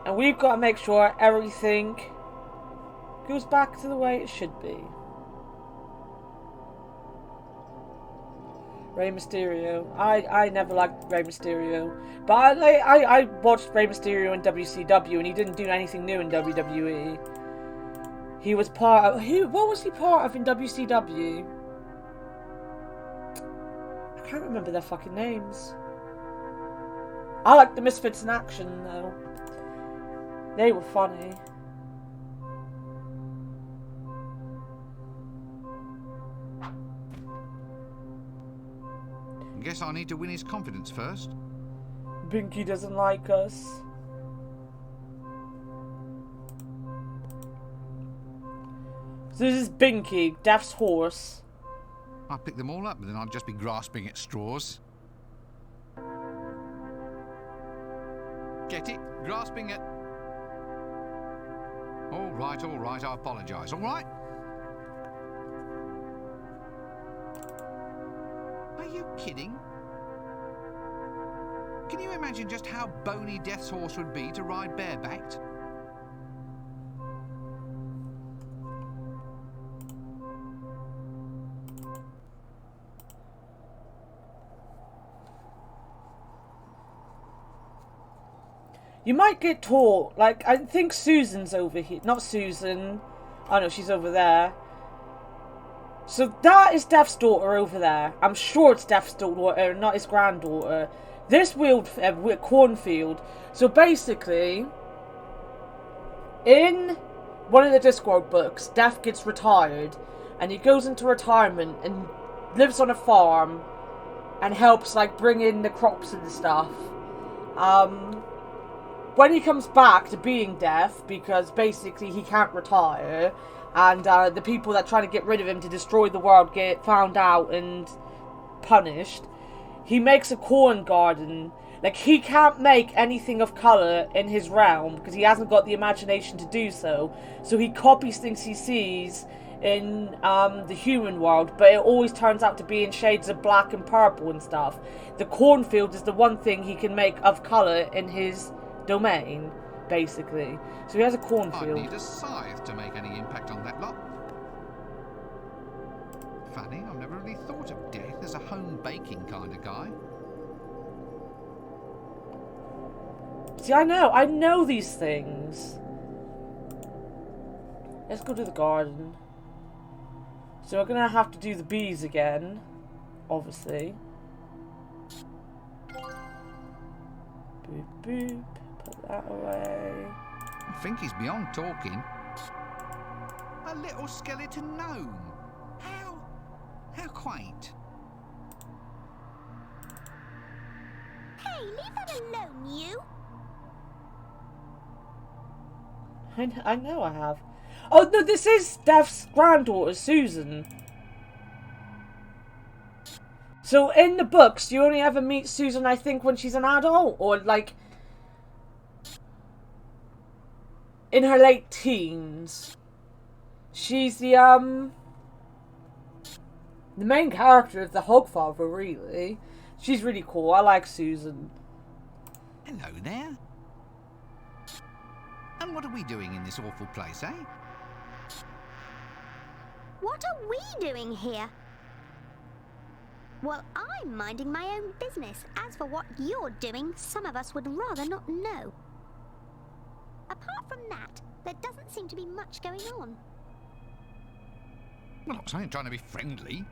And we've got to make sure everything goes back to the way it should be. Rey Mysterio. I never liked Rey Mysterio. But I watched Rey Mysterio in WCW and he didn't do anything new in WWE. He was part of... What was he part of in WCW? I can't remember their fucking names. I like the Misfits in action though. They were funny. Guess I need to win his confidence first. Binky doesn't like us. So this is Binky, Death's horse. I'd pick them all up, but then I'd just be grasping at straws. Get it? Grasping at... All right, I apologise, all right? Are you kidding? Can you imagine just how bony Death's horse would be to ride barebacked? You might get taught, like, I think Susan's over here. Not Susan. Oh no, she's over there. So that is Death's daughter over there. I'm sure it's Death's daughter, not his granddaughter. This cornfield. So basically, in one of the Discworld books, Death gets retired. And he goes into retirement and lives on a farm. And helps, like, bring in the crops and stuff. When he comes back to being Death, because basically he can't retire, and the people that try to get rid of him to destroy the world get found out and punished, he makes a corn garden. Like, he can't make anything of colour in his realm, because he hasn't got the imagination to do so. So he copies things he sees in the human world, but it always turns out to be in shades of black and purple and stuff. The cornfield is the one thing he can make of colour in his domain, basically. So he has a cornfield. I need a scythe to make any impact on that lot. Funny, I've never really thought of Death as a home baking kind of guy. See, I know these things. Let's go to the garden. So we're gonna have to do the bees again, obviously. Boop boop. Put that away. I think he's beyond talking. A little skeleton gnome. How quaint. Hey, leave that alone, you! I know I have. Oh no, this is Death's granddaughter, Susan. So in the books, you only ever meet Susan, I think, when she's an adult, or like in her late teens. She's the main character of the Hogfather, really. She's really cool. I like Susan. Hello there. And what are we doing in this awful place, eh? What are we doing here? Well, I'm minding my own business. As for what you're doing, some of us would rather not know. Apart from that, there doesn't seem to be much going on. Well, I'm trying to be friendly.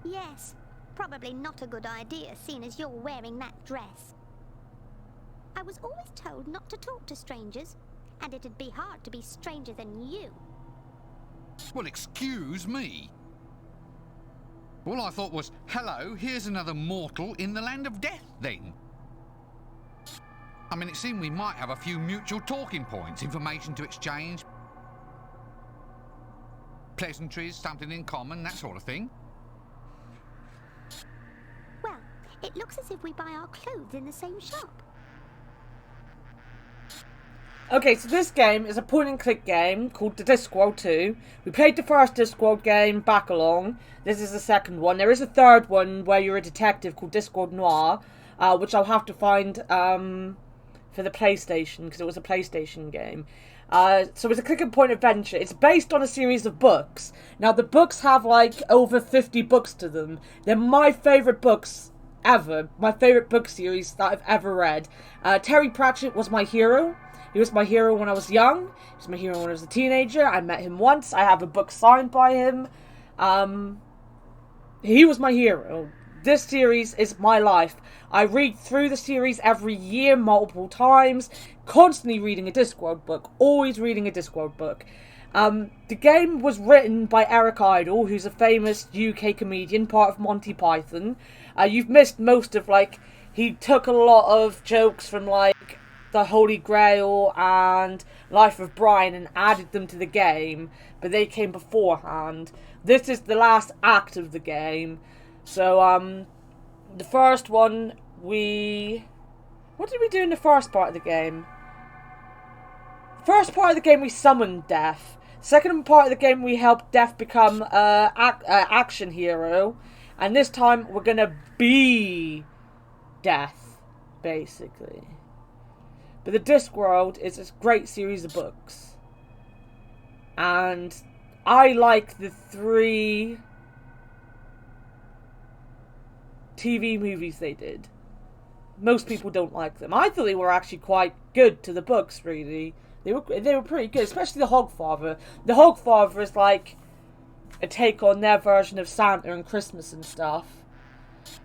Yes, probably not a good idea, seeing as you're wearing that dress. I was always told not to talk to strangers, and it'd be hard to be stranger than you. Well, excuse me. All I thought was, hello, here's another mortal in the land of death, then. I mean, it seemed we might have a few mutual talking points, information to exchange, pleasantries, something in common, that sort of thing. Well, it looks as if we buy our clothes in the same shop. Okay, so this game is a point-and-click game called the Discworld 2. We played the first Discworld game back along. This is the second one. There is a third one where you're a detective called Discworld Noir, which I'll have to find for the PlayStation, because it was a PlayStation game. So it's a click and point adventure. It's based on a series of books. Now, the books have like over 50 books to them. They're my favourite books ever. My favourite book series that I've ever read. Terry Pratchett was my hero. He was my hero when I was young. He was my hero when I was a teenager. I met him once. I have a book signed by him. He was my hero. This series is my life. I read through the series every year, multiple times, constantly reading a Discworld book, always reading a Discworld book. The game was written by Eric Idle, who's a famous UK comedian, part of Monty Python. You've missed most of, like, he took a lot of jokes from, like, The Holy Grail and Life of Brian and added them to the game, but they came beforehand. This is the last act of the game. So, the first one, what did we do in the first part of the game? First part of the game, we summoned Death. Second part of the game, we helped Death become an action hero. And this time, we're gonna be Death, basically. But the Discworld is a great series of books. And I like the 3 TV movies they did. Most people don't like them. I thought they were actually quite good to the books, really. They were pretty good, especially the Hogfather. The Hogfather is like a take on their version of Santa and Christmas and stuff.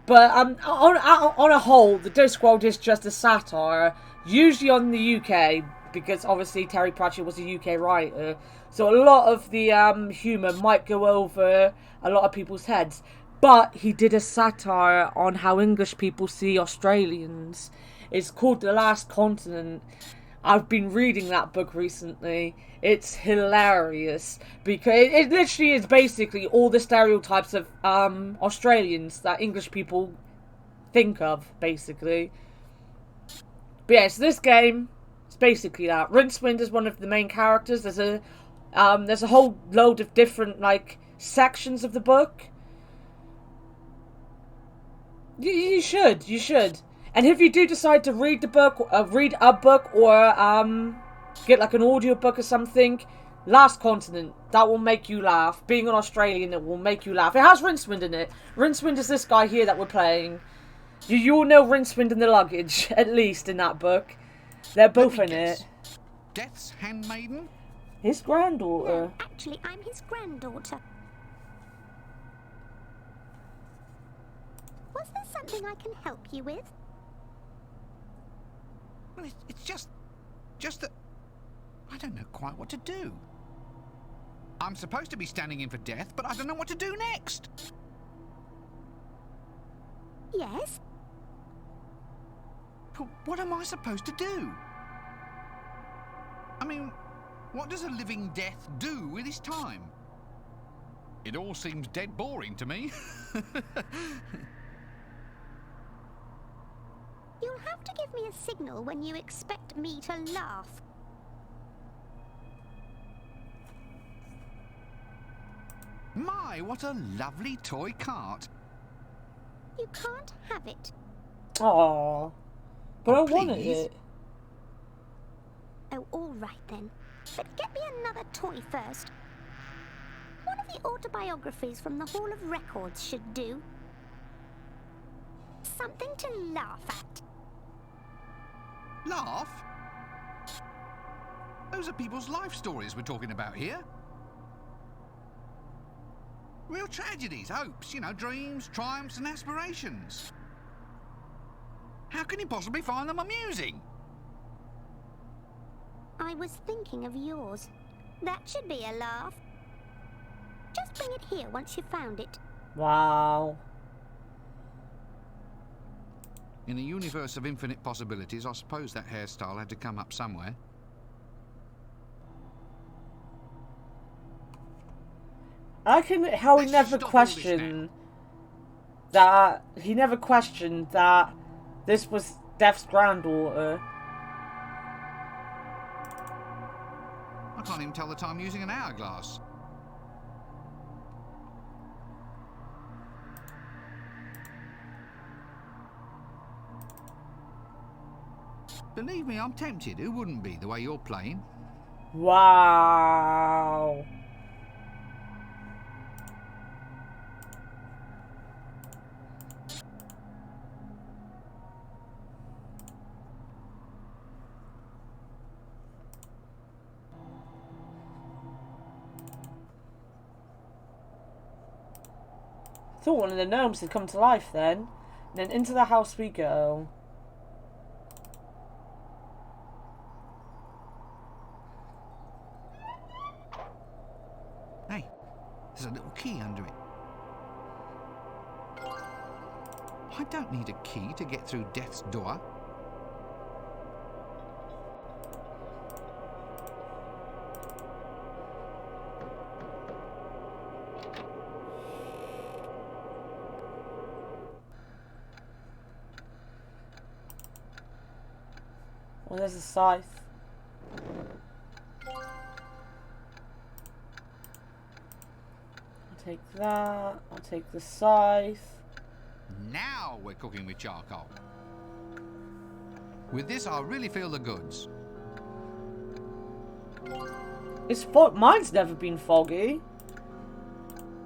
But on a whole, the Discworld is just a satire, usually on the UK, because obviously Terry Pratchett was a UK writer. So a lot of the humour might go over a lot of people's heads. But he did a satire on how English people see Australians. It's called The Last Continent. I've been reading that book recently. It's hilarious. Because it literally is basically all the stereotypes of Australians that English people think of, basically. But yeah, so this game is basically that. Rincewind is one of the main characters. There's a whole load of different, like, sections of the book. You should. And if you do decide to read a book, or get like an audio book or something, Last Continent, that will make you laugh. Being an Australian, it will make you laugh. It has Rincewind in it. Rincewind is this guy here that we're playing. You all know Rincewind and the Luggage, at least in that book. They're both in it. Death's handmaiden? His granddaughter. No, actually, I'm his granddaughter. Was there something I can help you with? Well, it's just that I don't know quite what to do. I'm supposed to be standing in for Death, but I don't know what to do next. Yes? But what am I supposed to do? I mean, what does a living Death do with his time? It all seems dead boring to me. You'll have to give me a signal when you expect me to laugh. My, what a lovely toy cart. You can't have it. Aww. But Oh, I wanted please. it. Oh, all right then. But get me another toy first. One of the autobiographies from the Hall of Records should do. Something to laugh at. Laugh? Those are people's life stories we're talking about here. Real tragedies, hopes, dreams, triumphs and aspirations. How can you possibly find them amusing? I was thinking of yours. That should be a laugh. Just bring it here once you've found it. Wow. In a universe of infinite possibilities, I suppose that hairstyle had to come up somewhere. I can how he Let's never stop all this questioned that he never questioned that this was Death's granddaughter. I can't even tell the time using an hourglass. Believe me, I'm tempted. Who wouldn't be, the way you're playing? Wow. I thought one of the gnomes had come to life then. And then into the house we go. Hey, there's a little key under it. I don't need a key to get through death's door. Oh, there's a scythe. I'll take that. I'll take the scythe. Now we're cooking with charcoal. With this, I really feel the goods. It's mine's never been foggy.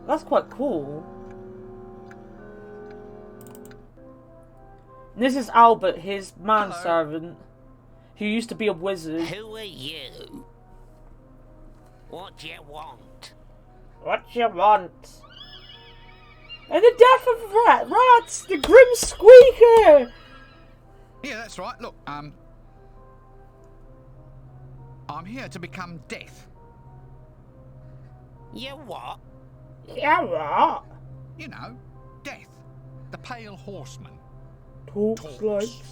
That's quite cool. And this is Albert, his manservant, who used to be a wizard. Who are you? What do you want? What you want? And the death of rats! The Grim Squeaker! Yeah, that's right. Look, I'm here to become death. You what? Yeah, what? You know, death. The pale horseman. Talks like this.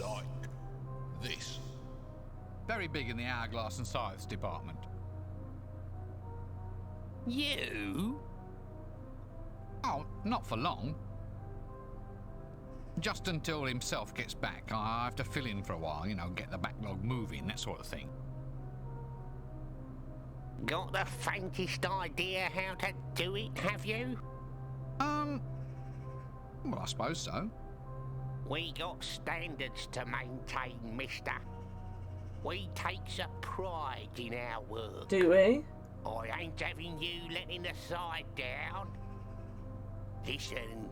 Like this. Very big in the hourglass and scythes department. You? Oh, not for long. Just until himself gets back. I have to fill in for a while, you know, get the backlog moving, that sort of thing. Got the faintest idea how to do it, have you? Well, I suppose so. We got standards to maintain, mister. We takes a pride in our work. Do we? I ain't having you letting the side down. Listen,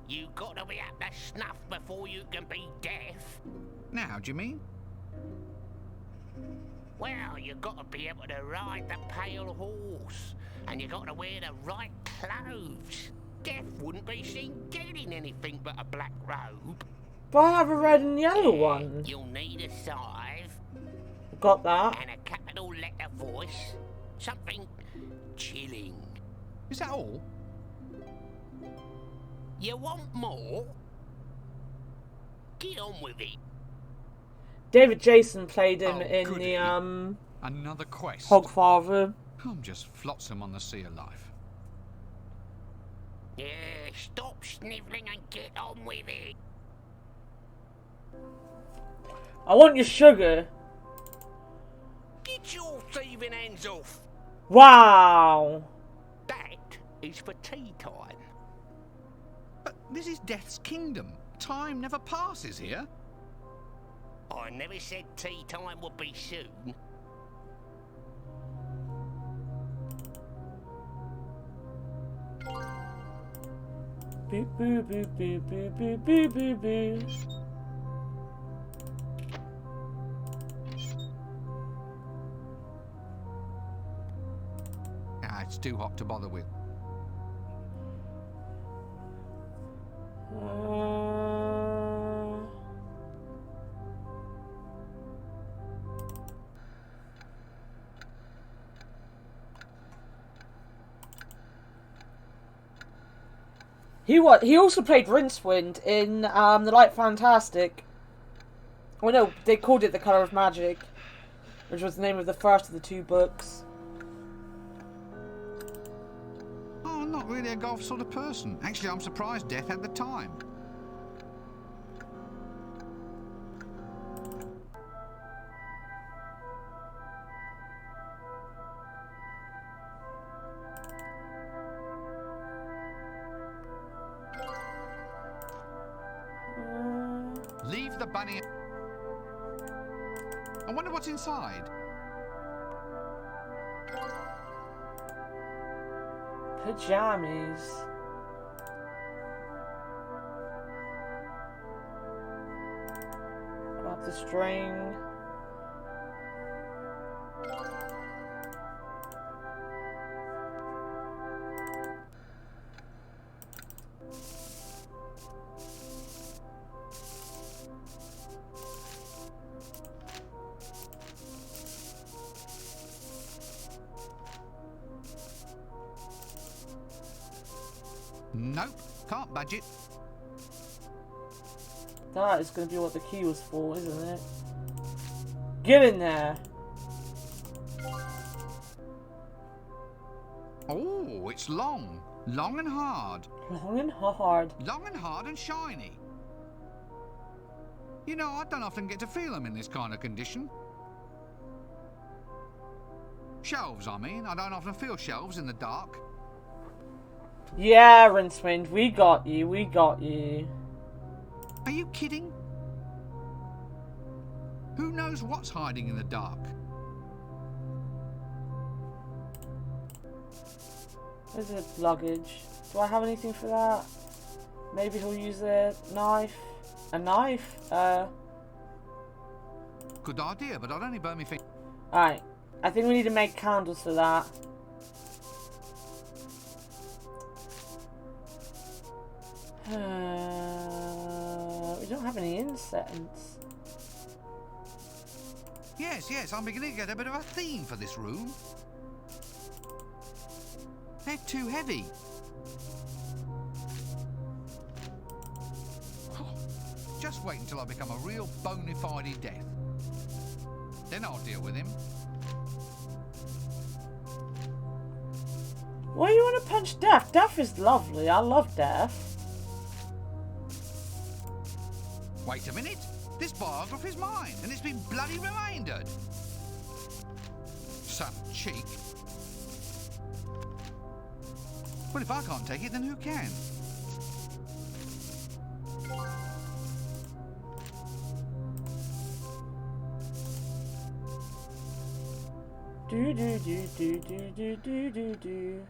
you got to be up to snuff before you can be deaf. Now, how do you mean? Well, you got to be able to ride the pale horse, and you got to wear the right clothes. Death wouldn't be seen getting anything but a black robe. But I have a red and yellow one. You'll need a scythe Got that. and a capital letter voice. Something chilling. Is that all? You want more? Get on with it. David Jason played him Oh, in goody. the Another quest. Hogfather. I'm just flotsam on the sea of life. Yeah, stop snivelling and get on with it. I want your sugar. Get your thieving hands off. Wow. That is for tea time. But this is Death's kingdom. Time never passes here. I never said tea time would be soon. Boo boo boo boo boo boo boo boo boo. Ah, it's too hot to bother with. He also played Rincewind in The Light Fantastic. Oh no, they called it The Colour of Magic, which was the name of the first of the two books. Oh, I'm not really a golf sort of person. Actually, I'm surprised Death had the time. Leave the bunny. I wonder what's inside. Pajamas. Grab the string. Nope, can't budge it. That is going to be what the key was for, isn't it? Get in there! Oh, it's long. Long and hard. Long and hard. Long and hard and shiny. You know, I don't often get to feel them in this kind of condition. Shelves, I mean. I don't often feel shelves in the dark. Yeah, Rincewind, we got you, we got you. Are you kidding? Who knows what's hiding in the dark? Where's the luggage? Do I have anything for that? Maybe he'll use a knife. A knife? Good idea, but I'd only burn me finger. Alright, I think we need to make candles for that. We don't have any incense. Yes, I'm beginning to get a bit of a theme for this room. They're too heavy. Just wait until I become a real bona fide death. Then I'll deal with him. Why do you want to punch Death? Death is lovely. I love Death. Wait a minute. This biography's mine, and it's been bloody remaindered. Some cheek. Well, if I can't take it, then who can? Do do do do do do do do do.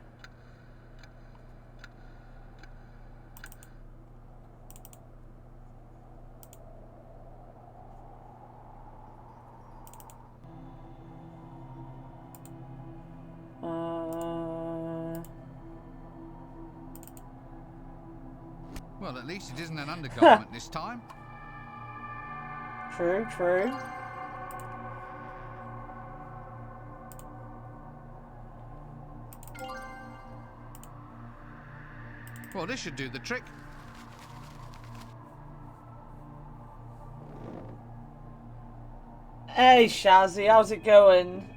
Well, at least it isn't an undergarment this time. True, true. Well, this should do the trick. Hey, Shazzy, how's it going?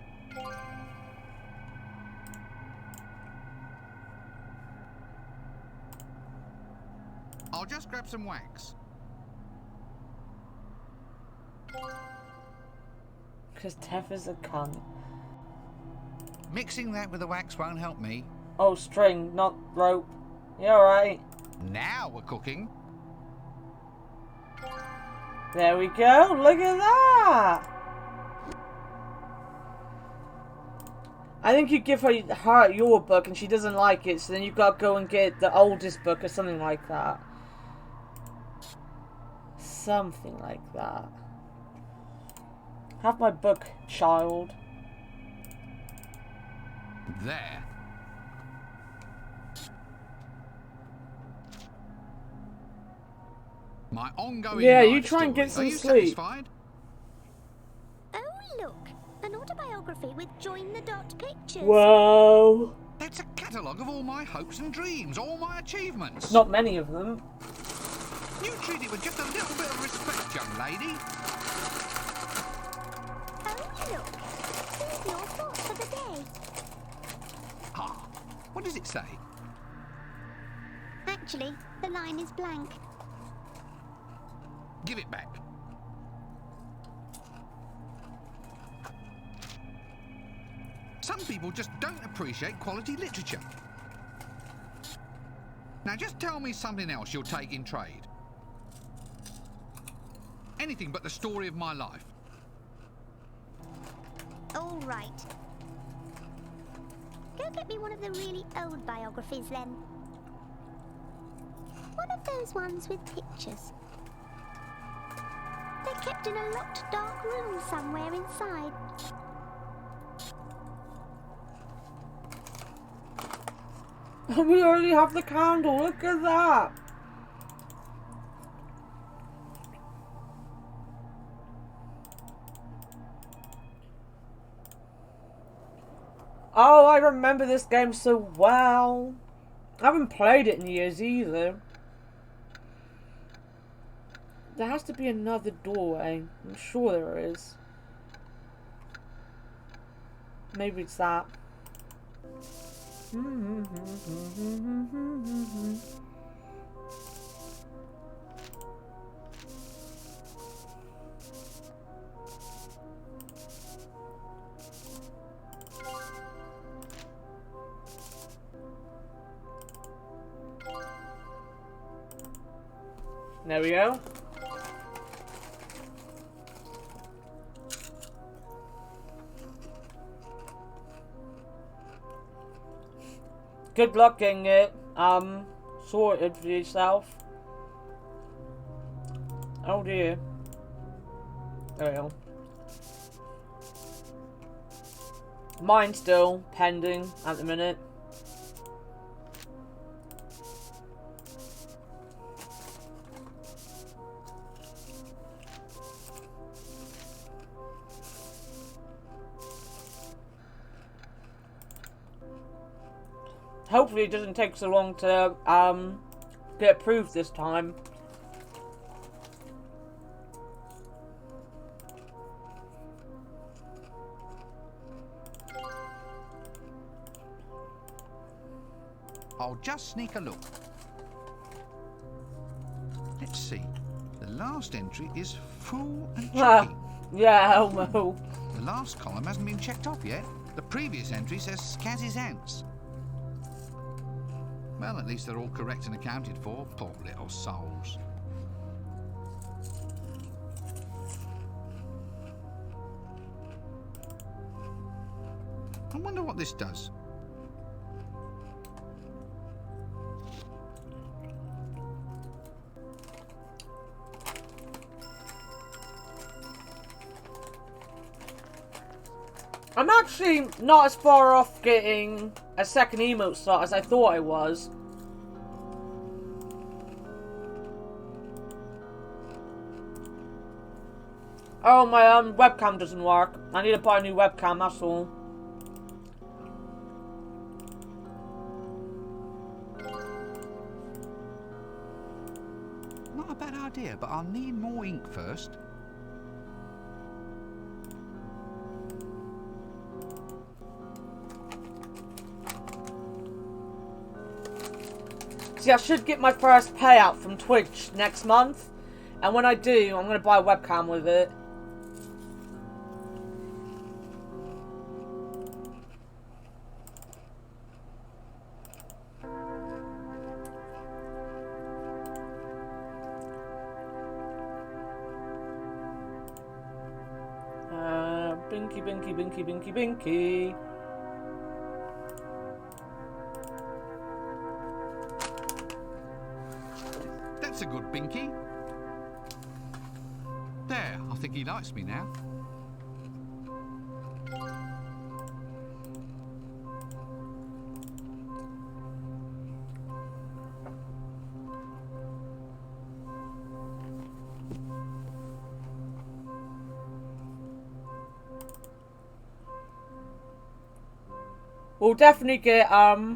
I'll just grab some wax. Because Tef is a cunt. Mixing that with the wax won't help me. Oh, string, not rope. You alright? Now we're cooking. There we go, look at that! I think you give her your book and she doesn't like it, so then you've got to go and get the oldest book or something like that. Something like that. Have my book, child. There. My ongoing Yeah, you life try and story. get some Are you sleep. satisfied? Oh, look! An autobiography with join the dot pictures. Whoa. That's a catalogue of all my hopes and dreams, all my achievements. Not many of them. You treat it with just a little bit of respect, young lady. Oh, look! Here's your thought for the day. Ah, what does it say? Actually, the line is blank. Give it back. Some people just don't appreciate quality literature. Now just tell me something else you'll take in trade. Anything but the story of my life. All right. Go get me one of the really old biographies then. One of those ones with pictures. They're kept in a locked, dark room somewhere inside. We already have the candle, look at that! Oh, I remember this game so well. I haven't played it in years either. There has to be another doorway. I'm sure there is. Maybe it's that. There we go. Good luck getting it sorted for yourself. Oh dear. There we go. Mine's still pending at the minute. Hopefully it doesn't take so long to get approved this time. I'll just sneak a look. Let's see. The last entry is full and checking. Yeah, Elmo. The last column hasn't been checked off yet. The previous entry says Scazzy's ants. Well, at least they're all correct and accounted for, poor little souls. I wonder what this does. I'm actually not as far off getting a second emote slot as I thought I was. Oh, my webcam doesn't work. I need to buy a new webcam, that's all. Not a bad idea, but I'll need more ink first. See, I should get my first payout from Twitch next month. And when I do, I'm going to buy a webcam with it. Binky, binky, binky, binky, binky. That's a good binky. There, I think he likes me now. We'll definitely get, Akbar!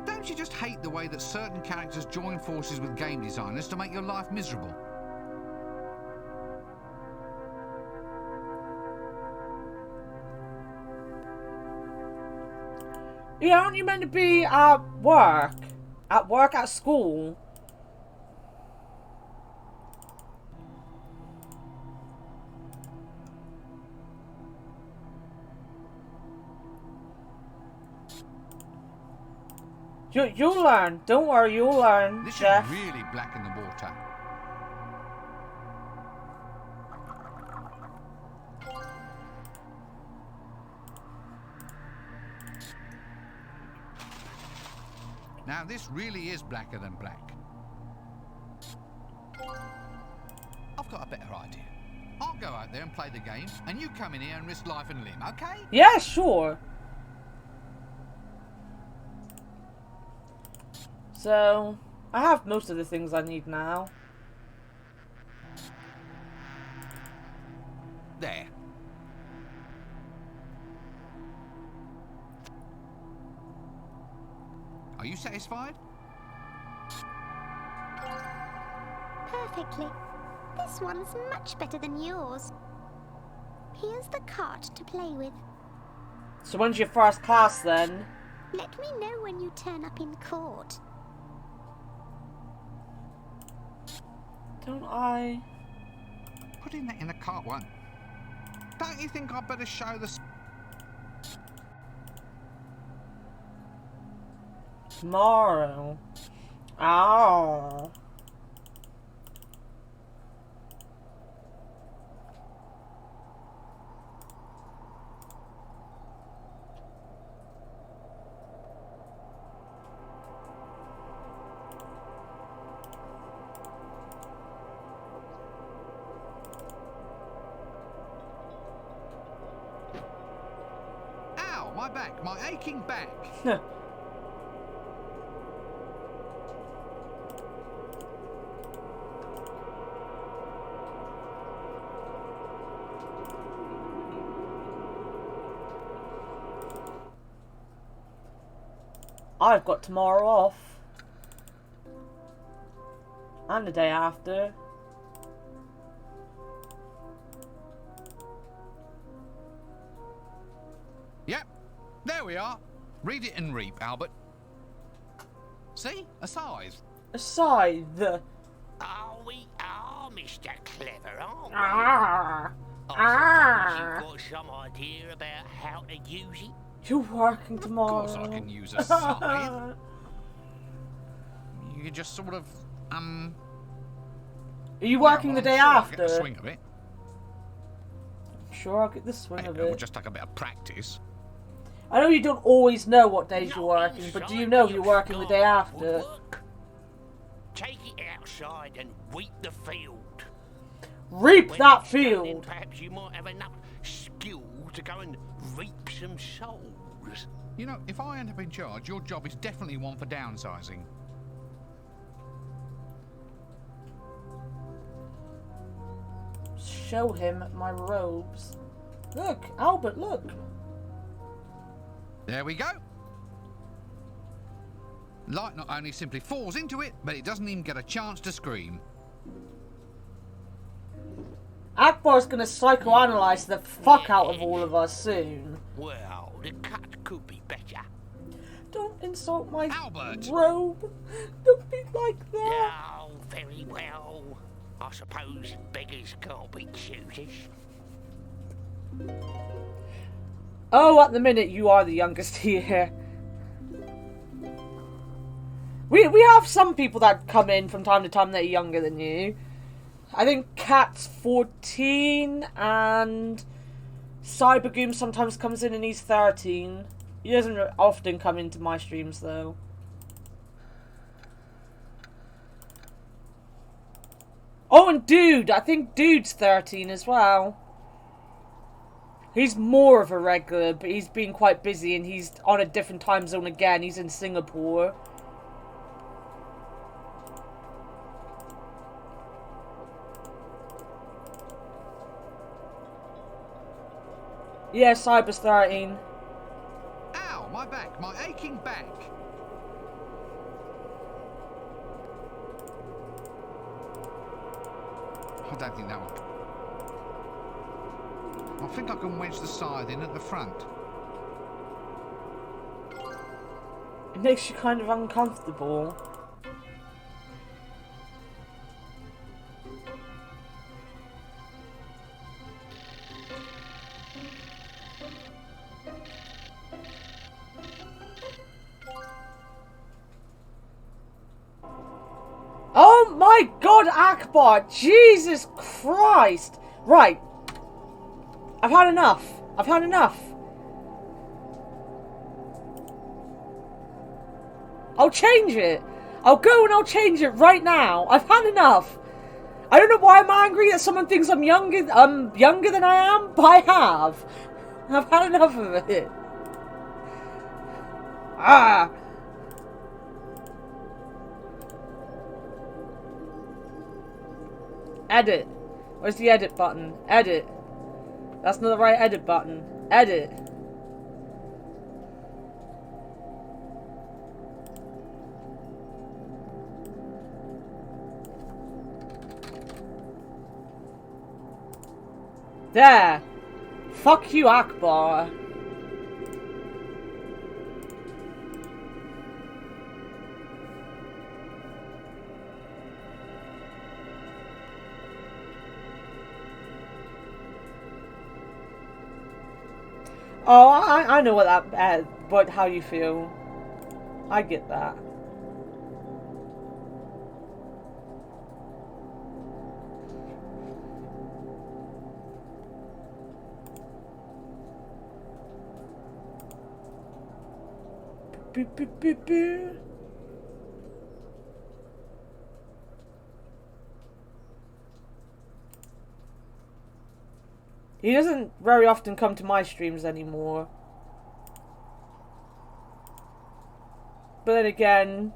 Don't you just hate the way that certain characters join forces with game designers to make your life miserable? Yeah, aren't you meant to be at work? At work, at school? You'll learn. Don't worry, you'll learn, This Jeff. is really black in the water. Now this really is blacker than black. I've got a better idea. I'll go out there and play the game, and you come in here and risk life and limb, okay? Yeah, sure. So, I have most of the things I need now. There. Are you satisfied? Perfectly. This one's much better than yours. Here's the cart to play with. So when's your first class then? Let me know when you turn up in court. Don't I? Putting that in the cart one. Don't you think I'd better show the... Tomorrow. Oh. Ow, my back, my aching back. I've got tomorrow off. And the day after. Yep, there we are. Read it and reap, Albert. See? A scythe. A scythe. Oh, we are Mr. Clever, aren't we? Ah. I suppose you've got some idea about how to use it? You're working tomorrow. Of course I can use a scythe. You could just sort of, Are you working well, the I'm day sure I'll after? get the swing of it. Sure, I'll get the swing of It will it. just take a bit of practice. I know you don't always know what days you're Not working, but do inside you know your you're working the day scarf would after? work. Take it outside and reap the field. Reap When that it's done, then field! perhaps you might have enough skill to go and reap some souls. You know, if I end up in charge, your job is definitely one for downsizing. Show him my robes. Look, Albert, look. There we go. Light not only simply falls into it, but it doesn't even get a chance to scream. Akbar's gonna psychoanalyze the fuck out of all of us soon. Well, the cut could be better. Don't insult my Albert! robe. Don't be like that. Oh, very well. I suppose beggars can't be choosers. Oh, at the minute you are the youngest here. We have some people that come in from time to time that are younger than you. I think Cat's 14 and Cybergoom sometimes comes in and he's 13. He doesn't often come into my streams though. Oh, and Dude! I think Dude's 13 as well. He's more of a regular, but he's been quite busy and he's on a different time zone again. He's in Singapore. Yeah, Cyber's 13. Ow, my back, my aching back. I don't think that will... I think I can wedge the scythe in at the front. It makes you kind of uncomfortable. Oh my god, Akbar! Jesus Christ! Right. I've had enough. I've had enough. I'll change it. I'll go and I'll change it right now. I've had enough. I don't know why I'm angry that someone thinks I'm younger than I am, but I have. I've had enough of it. Ah. Edit. Where's the edit button? Edit. That's not the right edit button. Edit. There. Fuck you, Akbar. Oh, I know what but how you feel. I get that. Boo, boo, boo, boo. He doesn't very often come to my streams anymore. But then again,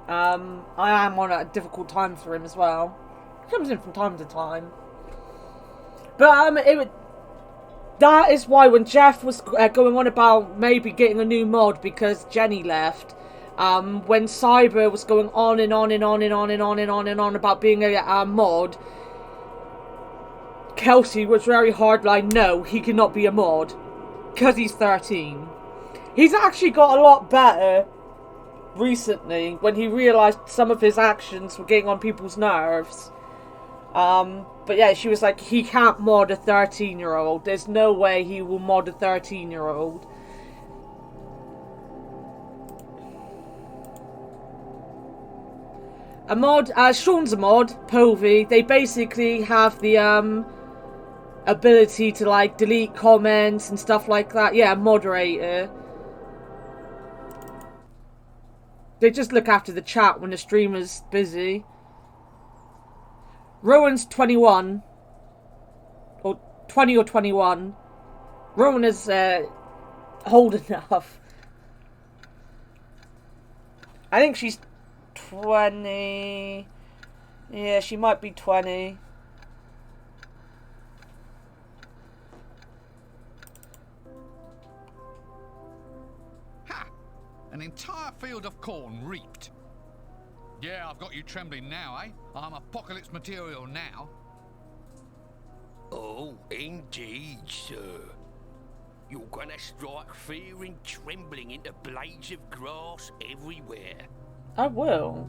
I am on a difficult time for him as well. He comes in from time to time. But that is why when Jeff was going on about maybe getting a new mod because Jenny left, when Cyber was going on and on and on and on and on and on and on about being a mod, Kelsey was very hard like, no, he cannot be a mod because he's 13. He's actually got a lot better recently when he realised some of his actions were getting on people's nerves. But yeah, she was like, he can't mod a 13-year-old. There's no way he will mod a 13-year-old. A mod, Sean's a mod, Povey. They basically have the, ability to, like, delete comments and stuff like that. Yeah, moderator. They just look after the chat when the streamer's busy. Rowan's 21. Or 20 or 21. Rowan is, old enough. I think she's 20. Yeah, she might be 20. Ha! An entire field of corn reaped. Yeah, I've got you trembling now, eh? I'm apocalypse material now. Oh, indeed, sir. You're gonna strike fear and trembling into blades of grass everywhere. I will.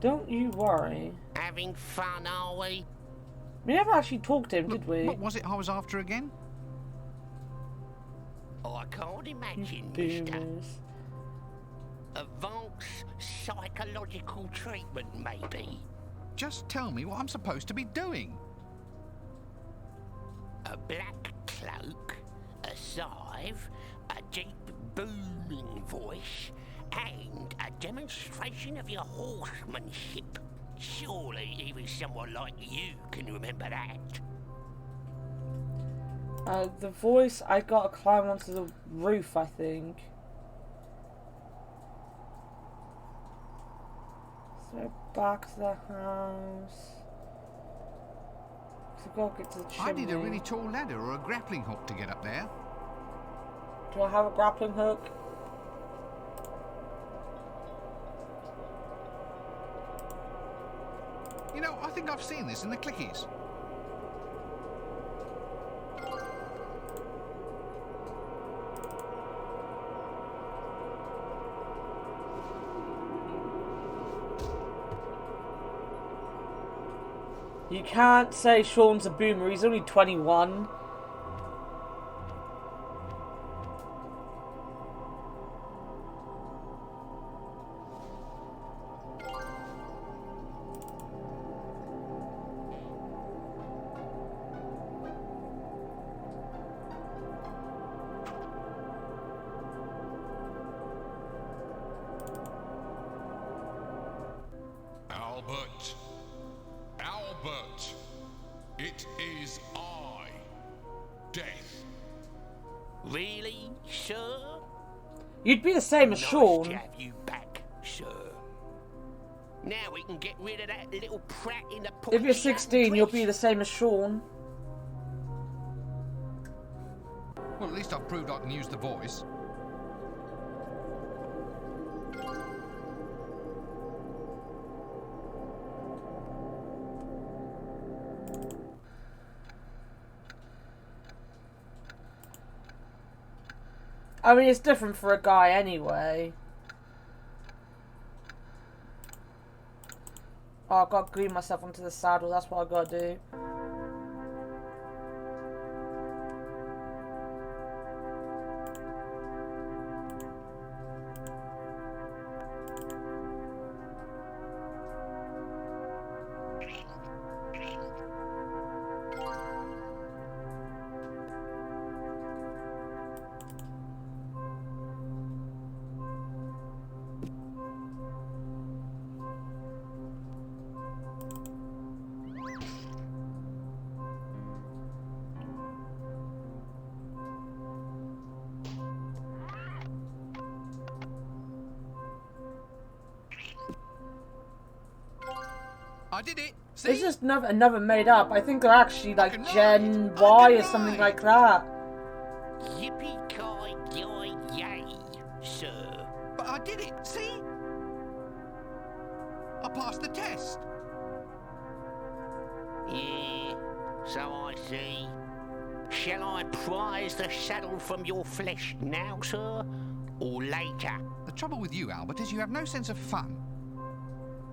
Don't you worry. Having fun, are we? We never actually talked to him, did we? What was it I was after again? I can't imagine, You mister. boomers. Advanced psychological treatment, maybe. Just tell me what I'm supposed to be doing. A black cloak, a scythe, a deep booming voice, and a demonstration of your horsemanship. Surely even someone like you can remember that. The voice, I gotta climb onto the roof, I think. So back to the house. So gotta get to the chimney. I need a really tall ladder or a grappling hook to get up there. Do I have a grappling hook? You know, I think I've seen this in the clickies. You can't say Sean's a boomer, he's only 21. Albert. Albert. It is I. Death. Really, sir? You'd be the same as Nice Sean. to have you back, sir. Now we can get rid of that little prat in the If you're pointy 16, you'll be dress. the same as Sean. Well, at least I've proved I can use the voice. I mean, it's different for a guy anyway. Oh, I've got to glue myself onto the saddle. That's what I've got to do. I did it. See? It's just another made up. I think they're actually like can Gen ride. I Y can or something ride. like that. Yippee-ki-yay, sir. But I did it. See? I passed the test. Yeah, so I see. Shall I prize the saddle from your flesh now, sir? Or later? The trouble with you, Albert, is you have no sense of fun.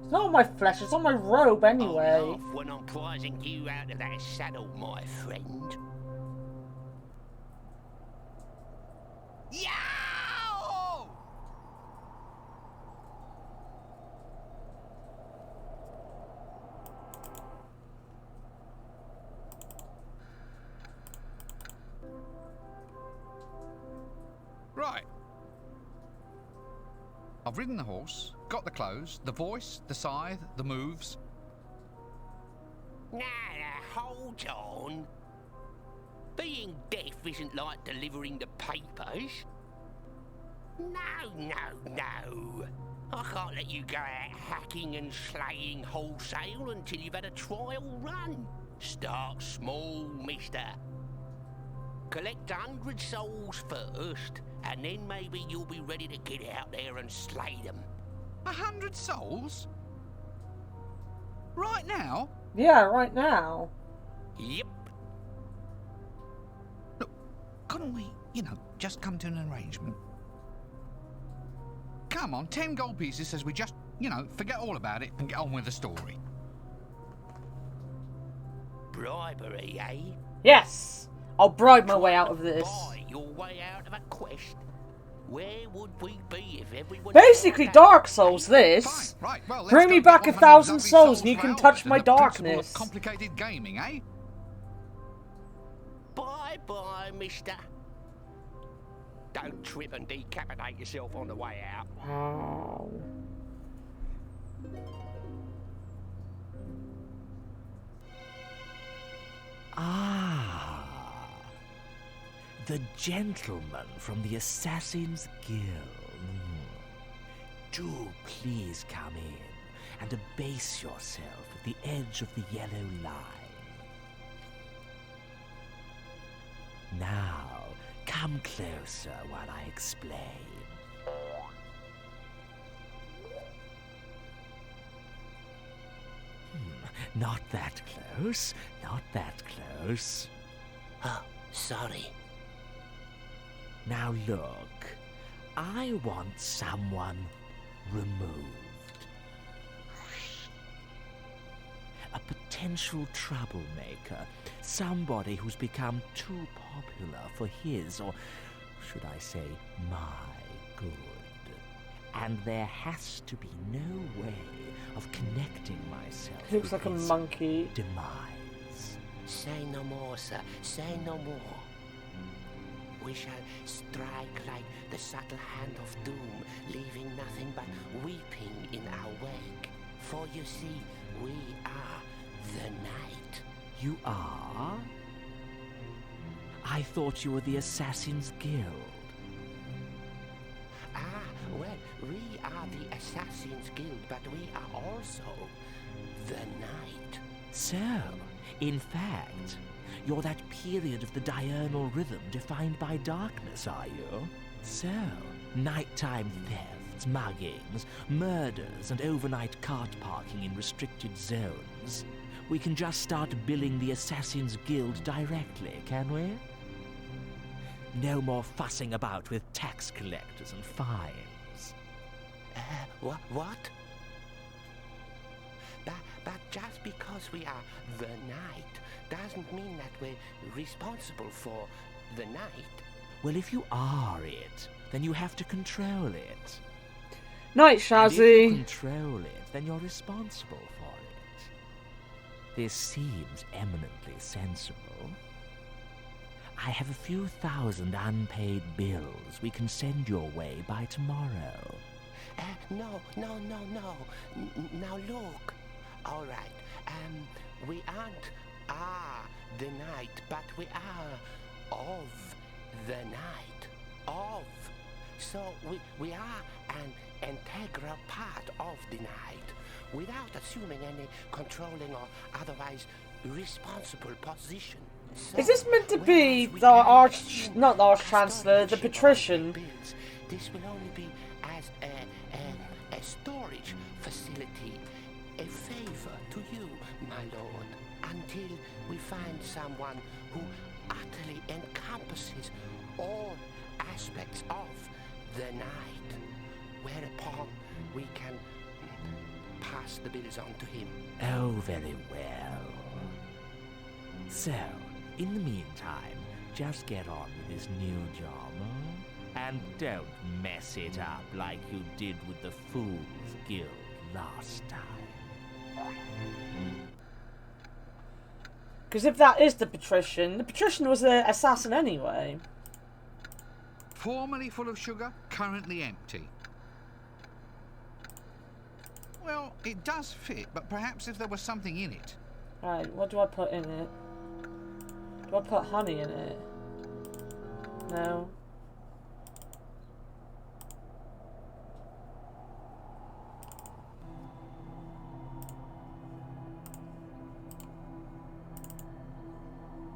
It's not on my flesh, it's on my robe anyway. I'll laugh when I'm prizing you out of that saddle, my friend. Yow! Right. I've ridden the horse, got the clothes, the voice, the scythe, the moves. Now, hold on. Being deaf isn't like delivering the papers. No. I can't let you go out hacking and slaying wholesale until you've had a trial run. Start small, mister. Collect 100 souls first, and then maybe you'll be ready to get out there and slay them. 100 souls? Right now? Yeah, right now. Yep. Look, couldn't we, just come to an arrangement? Come on, 10 gold pieces says we just, forget all about it and get on with the story. Bribery, eh? Yes! I'll bribe my way out of this. Buy your way out of a quest. Where would we be if everyone... Basically Dark Souls, Fine, this. right, well, let's Bring go me get back 100 1,000 lovely souls and you for can Albert touch and my the principle of darkness. complicated gaming, eh? Bye-bye, mister. Don't trip and decapitate yourself on the way out. Wow. Ah, the gentleman from the Assassin's Guild. Do please come in and abase yourself at the edge of the yellow line. Now, come closer while I explain. Not that close, not that close. Oh, sorry. Now look, I want someone removed. A potential troublemaker, somebody who's become too popular for his, or should I say, my good. And there has to be no way of connecting myself He looks with like a his monkey. demise. Say no more, sir. Say no more. We shall strike like the subtle hand of doom, leaving nothing but weeping in our wake. For you see, we are the night. You are? I thought you were the Assassin's Guild. Ah, well, we are the Assassin's Guild, but we are also the night. So, in fact, you're that period of the diurnal rhythm defined by darkness, are you? So, nighttime thefts, muggings, murders, and overnight cart parking in restricted zones. We can just start billing the Assassin's Guild directly, can we? No more fussing about with tax collectors and fines. What? But just because we are the night doesn't mean that we're responsible for the night. Well, if you are it, then you have to control it. Night, And if Shazzy. you control it, then you're responsible for it. This seems eminently sensible. I have a few thousand unpaid bills we can send your way by tomorrow. No. Now look. All right. We aren't the night, but we are of the night. Of. So we are an integral part of the night, without assuming any controlling or otherwise responsible position. So, Is this meant to be whereas we the can not the Arch-Chancellor, the custodianship of patrician? bills, this will only be as a storage facility, a favor to you, my lord, until we find someone who utterly encompasses all aspects of the night, whereupon we can pass the bills on to him. Oh, very well. So, in the meantime, just get on with this new job, huh? And don't mess it up like you did with the Fool's Guild last time. Because if that is the patrician was an assassin anyway. Formerly full of sugar, currently empty. Well, it does fit, but perhaps if there was something in it. Right, what do I put in it? Do I put honey in it? No.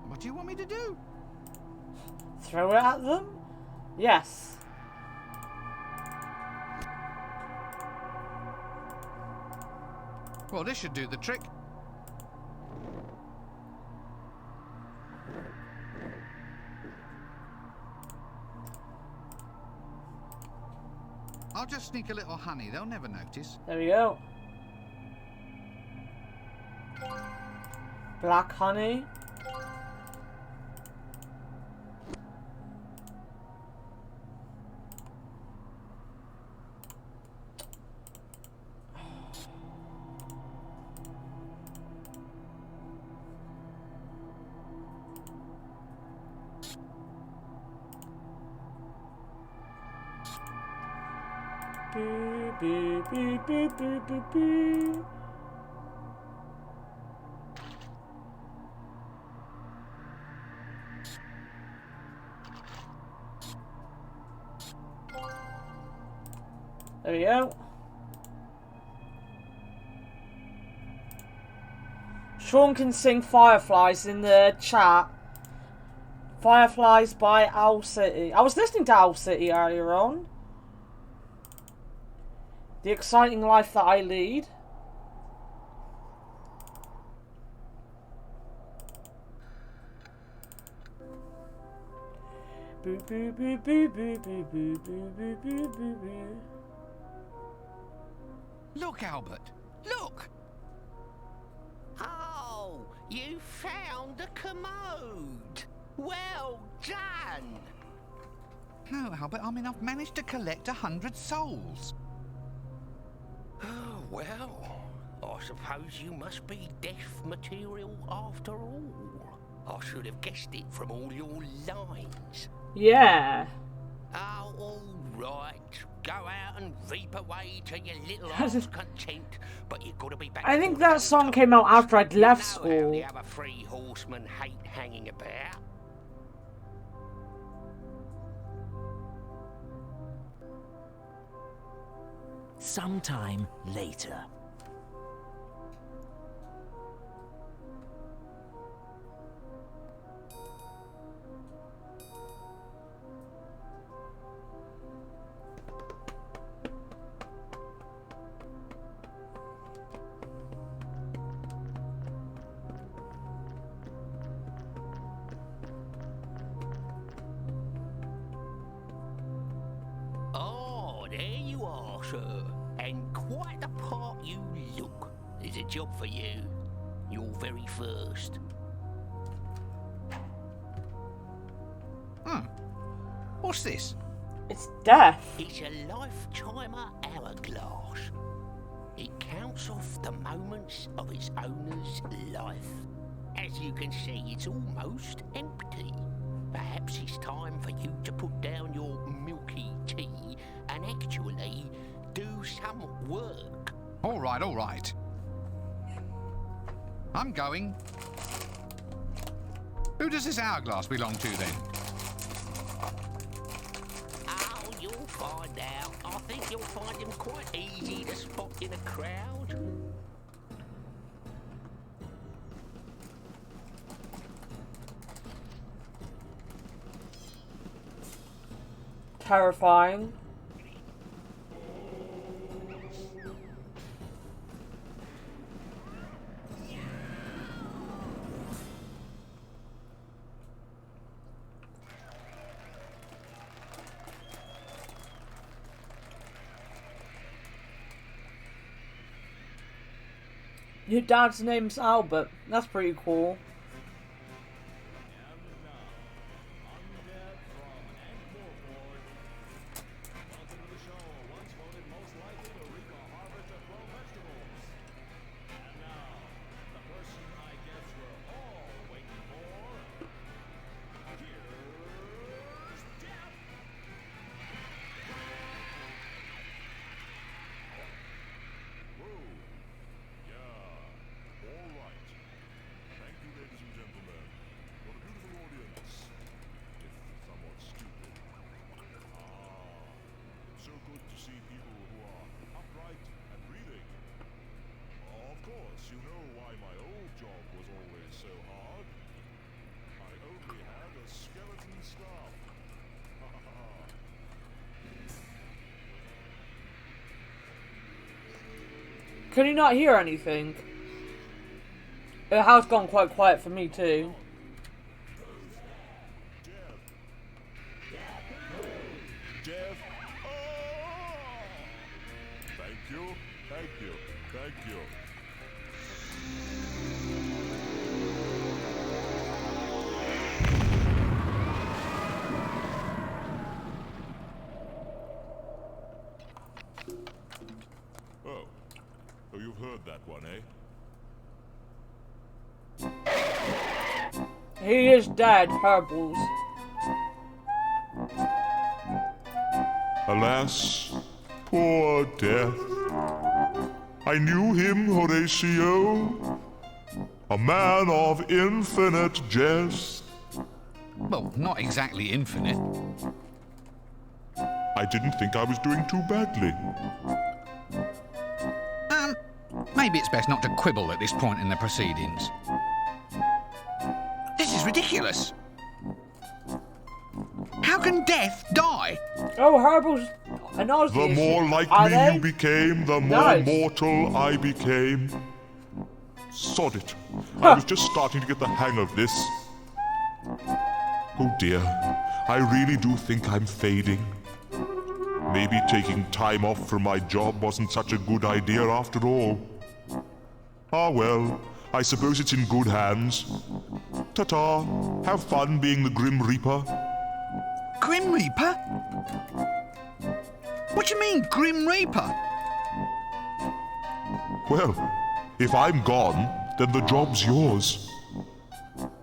What do you want me to do? Throw it at them? Yes. Well, this should do the trick. I'll just sneak a little honey. They'll never notice. There we go. Black honey. Beep, beep, beep, beep, beep, beep. There we go. Sean can sing Fireflies in the chat. Fireflies by Owl City. I was listening to Owl City earlier on. The exciting life that I lead. Boo boo boo boo boo boo boo boo boo boo boo boo. Look, Albert. Look! Oh, you found the commode. Well done. No, Albert, I mean, I've managed to collect 100 souls. Oh, well, I suppose you must be deaf material after all. I should have guessed it from all your lines. Yeah. Oh, all right. Go out and reap away to your little heart's content, but you've got to be back. I think that song came out after I'd left You know how school. the other three horsemen hate hanging about. Sometime later. Oh, there you are, sir. And quite the part you look. There's a job for you. Your very first. What's this? It's death. It's a lifetimer hourglass. It counts off the moments of its owner's life. As you can see, it's almost empty. Perhaps it's time for you to put down your milky tea and actually do some work. All right, all right. I'm going. Who does this hourglass belong to then? Oh, you'll find out. I think you'll find him quite easy to spot in a crowd. Terrifying. Your dad's name's Albert. That's pretty cool. Can you not hear anything? It has gone quite quiet for me too. Jeff. Oh! Thank you, thank you, thank you. Oh, so you've heard that one, eh? He is dead, Herbles. Alas, poor Death. I knew him, Horatio, a man of infinite jest. Well, not exactly infinite. I didn't think I was doing too badly. Maybe it's best not to quibble at this point in the proceedings. This is ridiculous. How can death die? Oh, Herbles and Ozzy. The more like Are me they? you became, the more Nice. mortal I became. Sod it. I was just starting to get the hang of this. Oh dear, I really do think I'm fading. Maybe taking time off from my job wasn't such a good idea after all. Ah well, I suppose it's in good hands. Ta-ta, have fun being the Grim Reaper. Grim Reaper? What do you mean, Grim Reaper? Well, if I'm gone, then the job's yours.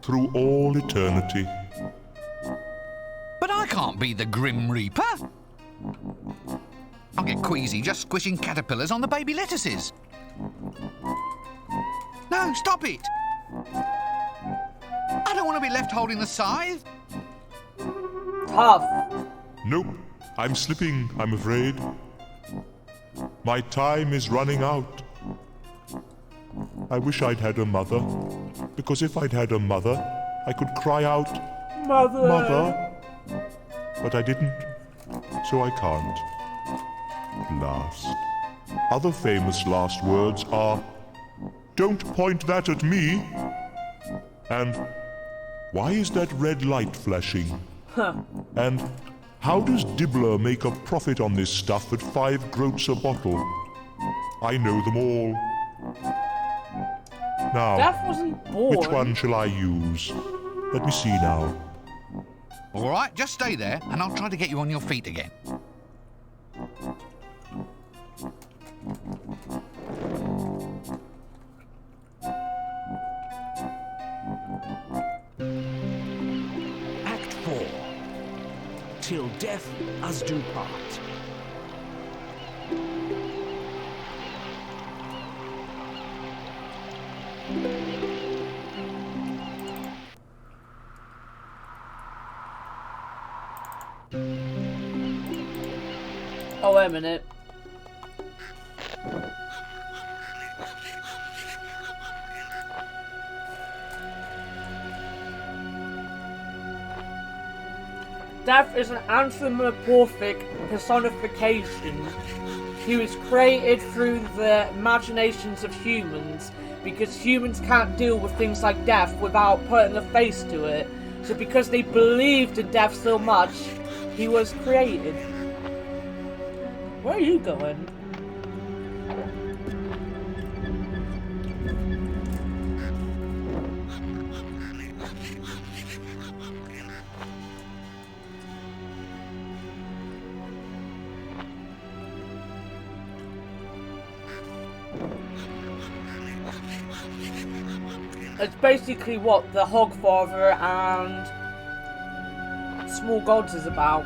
Through all eternity. But I can't be the Grim Reaper. I'll get queasy just squishing caterpillars on the baby lettuces. No, stop it! I don't want to be left holding the scythe. Tough. Nope, I'm slipping, I'm afraid. My time is running out. I wish I'd had a mother, because if I'd had a mother, I could cry out, Mother. Mother. But I didn't, so I can't. Last. Other famous last words are, don't point that at me. And, why is that red light flashing? And, how does Dibbler make a profit on this stuff at 5 groats a bottle? I know them all. Now, Death wasn't born. which one shall I use? Let me see now. All right, just stay there, and I'll try to get you on your feet again. Act 4. Till death us do part. Oh, wait a minute. Death is an anthropomorphic personification. He was created through the imaginations of humans, because humans can't deal with things like death without putting a face to it. So because they believed in death so much, he was created. Where are you going? It's basically what the Hogfather and Small Gods is about.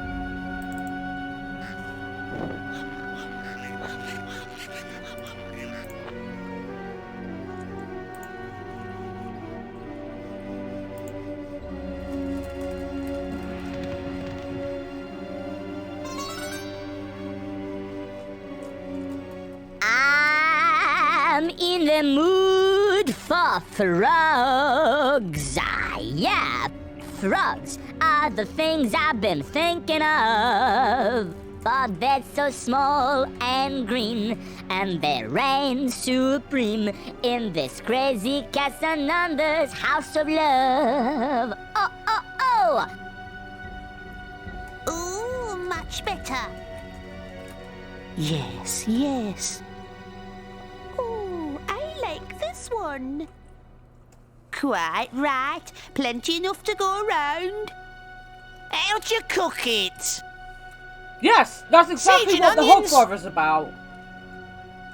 I'm in the mood for frogs. Yeah, frogs are the things I've been thinking of. But they're so small and green, and they reign supreme in this crazy Casanander's house of love. Oh, oh, oh! Ooh, much better. Yes, yes. Ooh, I like this one. Quite right. Plenty enough to go around. How'd you cook it? Yes, that's exactly Sage what and the onions. Hogfather's about.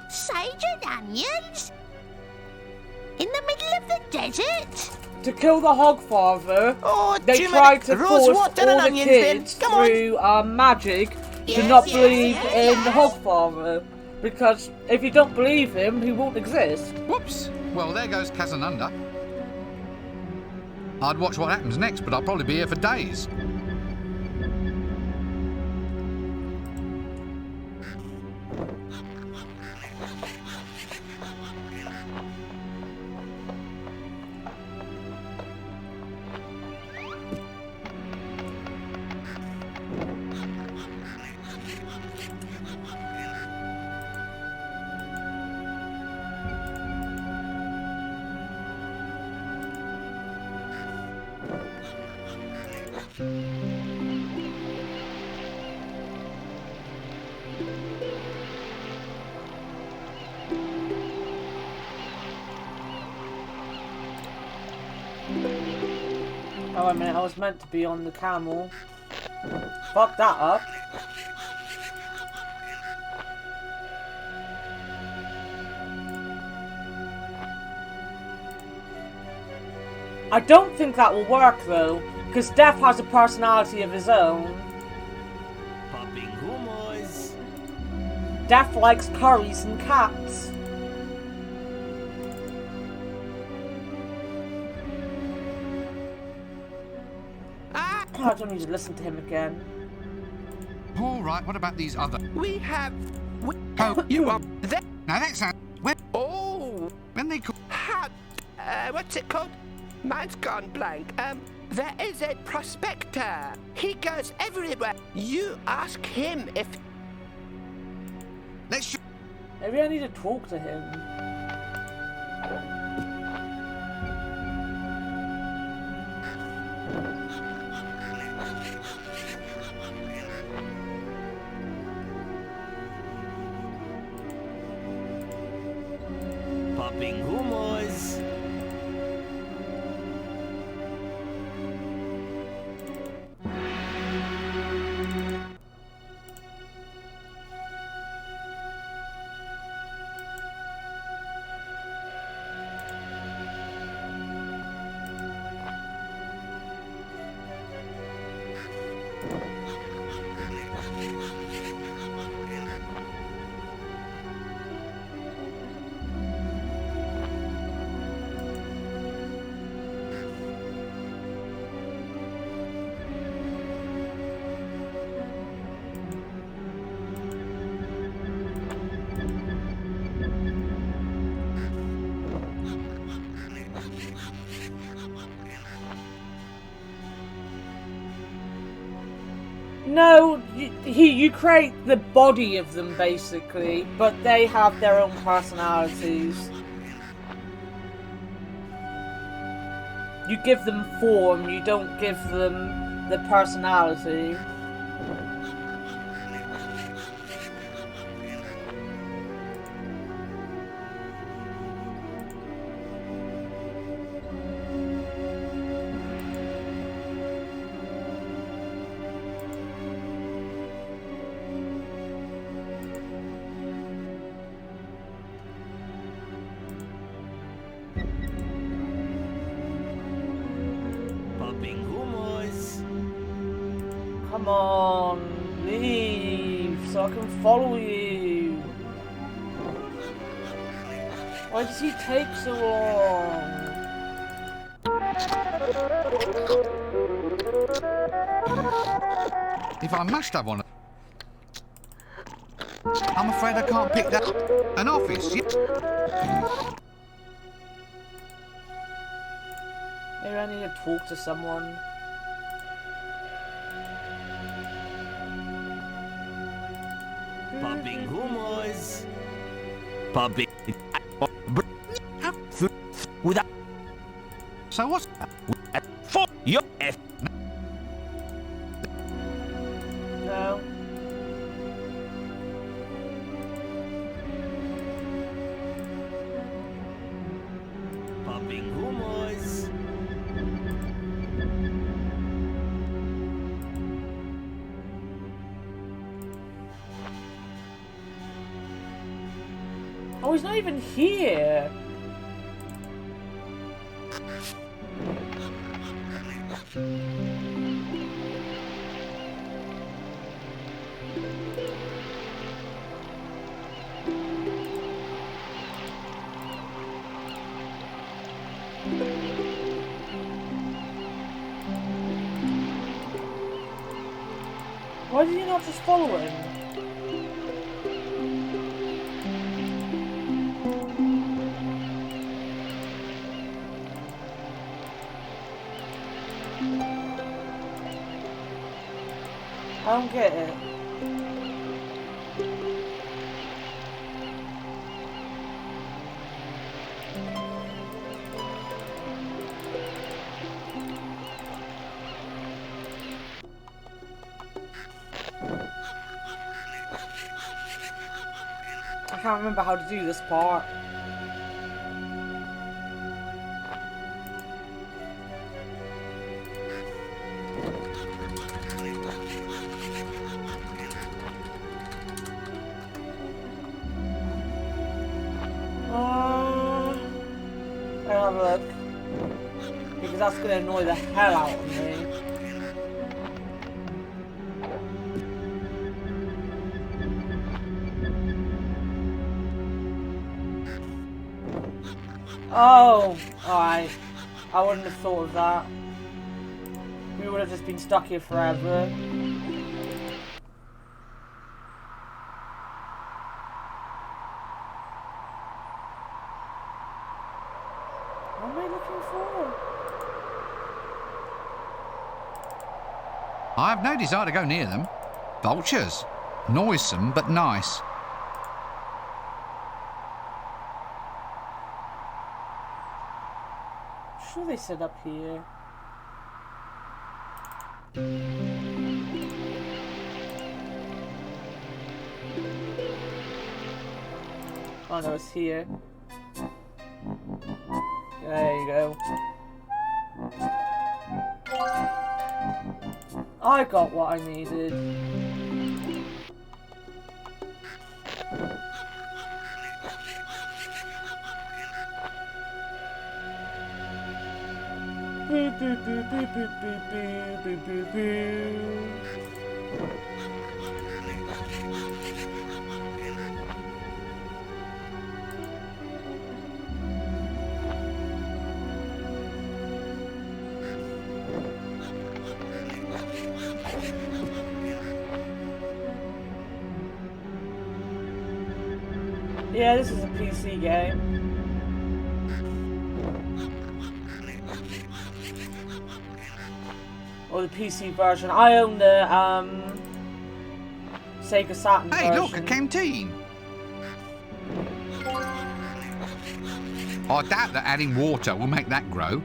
Sage and onions? In the middle of the desert? To kill the Hogfather, Oh, they too tried to many rose force water all and the onions then. kids Come on. through magic to Yes, not yes, believe yes, in the yes. Hogfather. Because if you don't believe him, he won't exist. Whoops! Well, there goes Casananda. I'd watch what happens next, but I'll probably be here for days. Oh, wait a minute, I was meant to be on the camel. Fuck that up. I don't think that will work though, because Death has a personality of his own. Popping humors. Death likes curries and cats. I don't need to listen to him again. All right, what about these other... We have... Oh, you are... There. now that sounds... Oh! When they call... How... what's it called? Mine's gone blank. There is a prospector. He goes everywhere. You ask him if... Let's... Maybe I need to talk to him. Popping humors. No, you create the body of them basically, but they have their own personalities. You give them form, you don't give them the personality. Come on, leave so I can follow you. Why does he take so long? If I must have one... I'm afraid I can't pick that... An office, Maybe I need to talk to someone. Popping humors. Popping. Without. So what's... For your F. No. Popping humors. Oh, he's not even here. Why did you not just follow him? I don't get it. I can't remember how to do this part. I'll have a look. Because that's going to annoy the hell out of me. Oh, alright. I wouldn't have thought of that. We would have just been stuck here forever. What am I looking for? I have no desire to go near them. Vultures. Noisome, but nice. Sure they sit up here. Oh no, it's here. There you go. I got what I needed. Boo boo boo boo boo boo boo boo boo boo. Yeah, this is a PC game. Or the PC version. I own the Sega Saturn version. Hey, look, a canteen. I doubt that adding water will make that grow.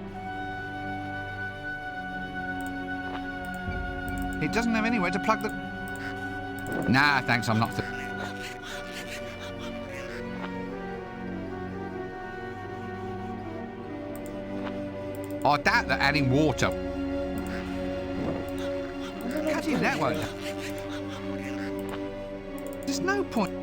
It doesn't have anywhere to plug the... Nah, thanks, I'm not... I doubt that adding water... Cutting that won't... There's no point...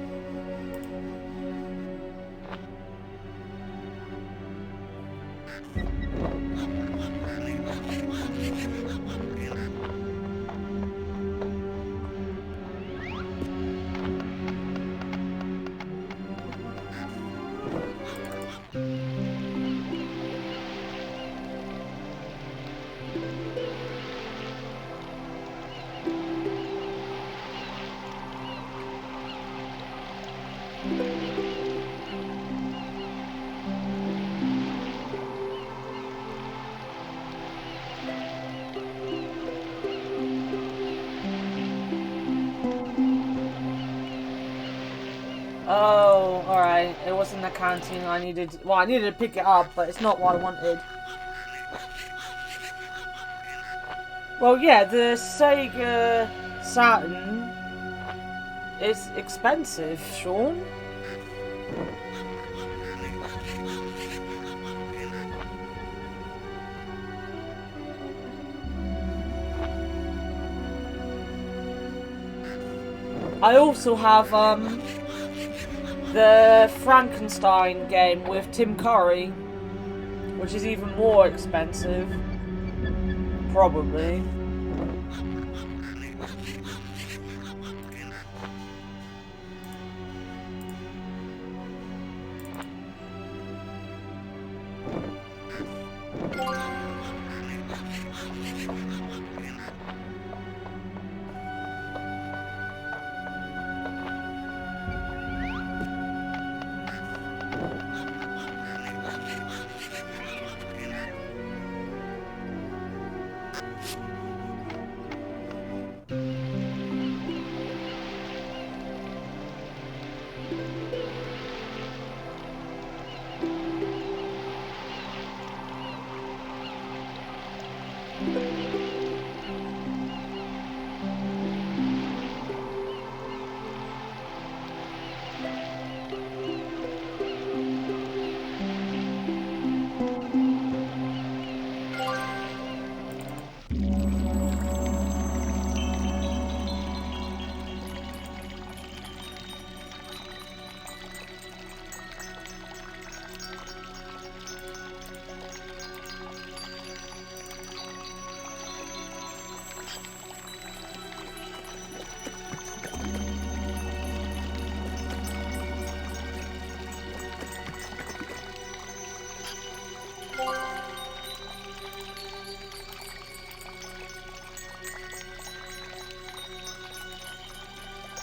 Oh, alright. It wasn't the canteen I needed. Well, I needed to pick it up, but it's not what I wanted. Well, yeah, the Sega Saturn is expensive, Sean. I also have, the Frankenstein game with Tim Curry, which is even more expensive. Probably.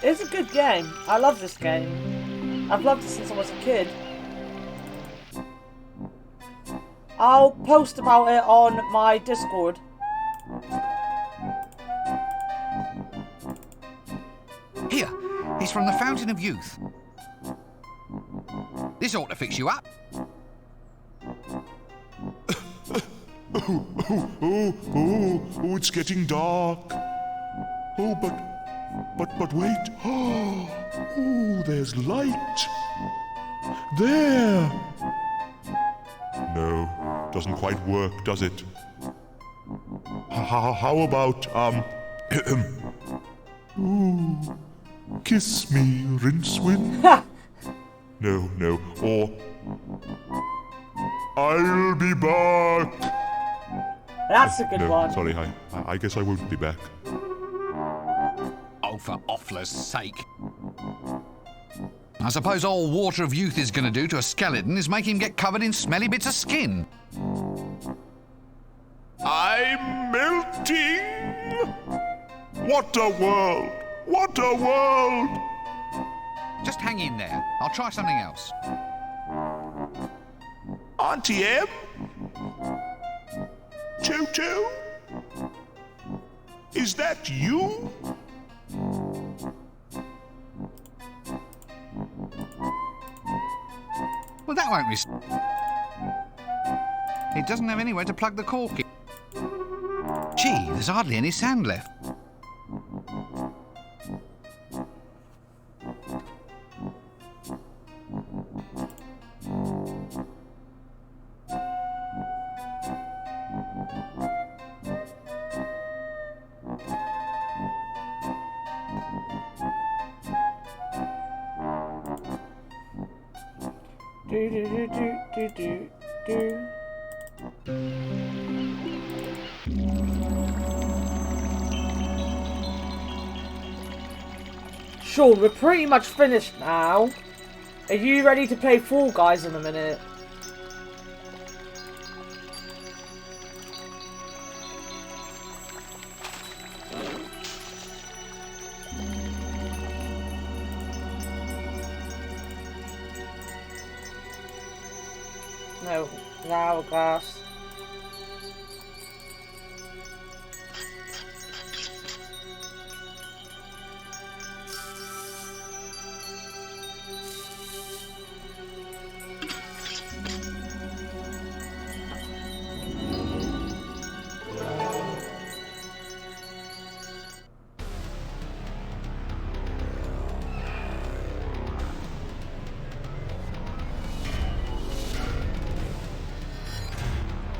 It's a good game. I love this game. I've loved it since I was a kid. I'll post about it on my Discord. Here, he's from the Fountain of Youth. This ought to fix you up. Oh, it's getting dark. Oh, but wait. Oh, there's light. There. No, doesn't quite work, does it? How about, ooh, kiss me, Rincewind? No, or I'll be back. That's a good one. Sorry, I guess I won't be back. Oh, for Offler's sake. I suppose all Water of Youth is going to do to a skeleton is make him get covered in smelly bits of skin. I'm melting! What a world! What a world! Just hang in there. I'll try something else. Auntie M? Toto? Is that you? Well, that won't It doesn't have anywhere to plug the cork in. Gee, there's hardly any sand left. Sean, we're pretty much finished now. Are you ready to play Fall Guys in a minute? No, hourglass.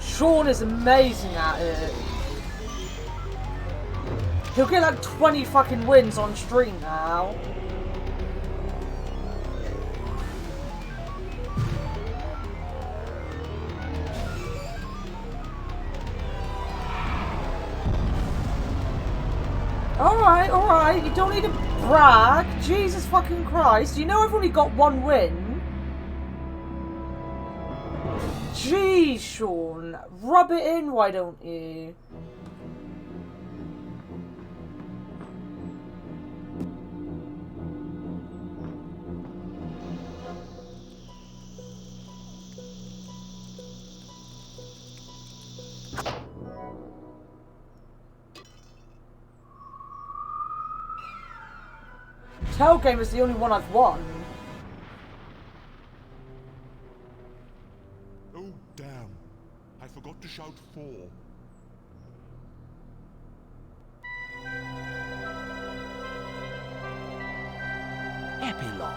Sean is amazing at it. He'll get like 20 fucking wins on stream now. Alright, you don't need to brag. Jesus fucking Christ. You know I've only got one win. Jeez, Sean. Rub it in, why don't you? Tailgame is the only one I've won. Oh, damn. I forgot to shout 4. Epilogue.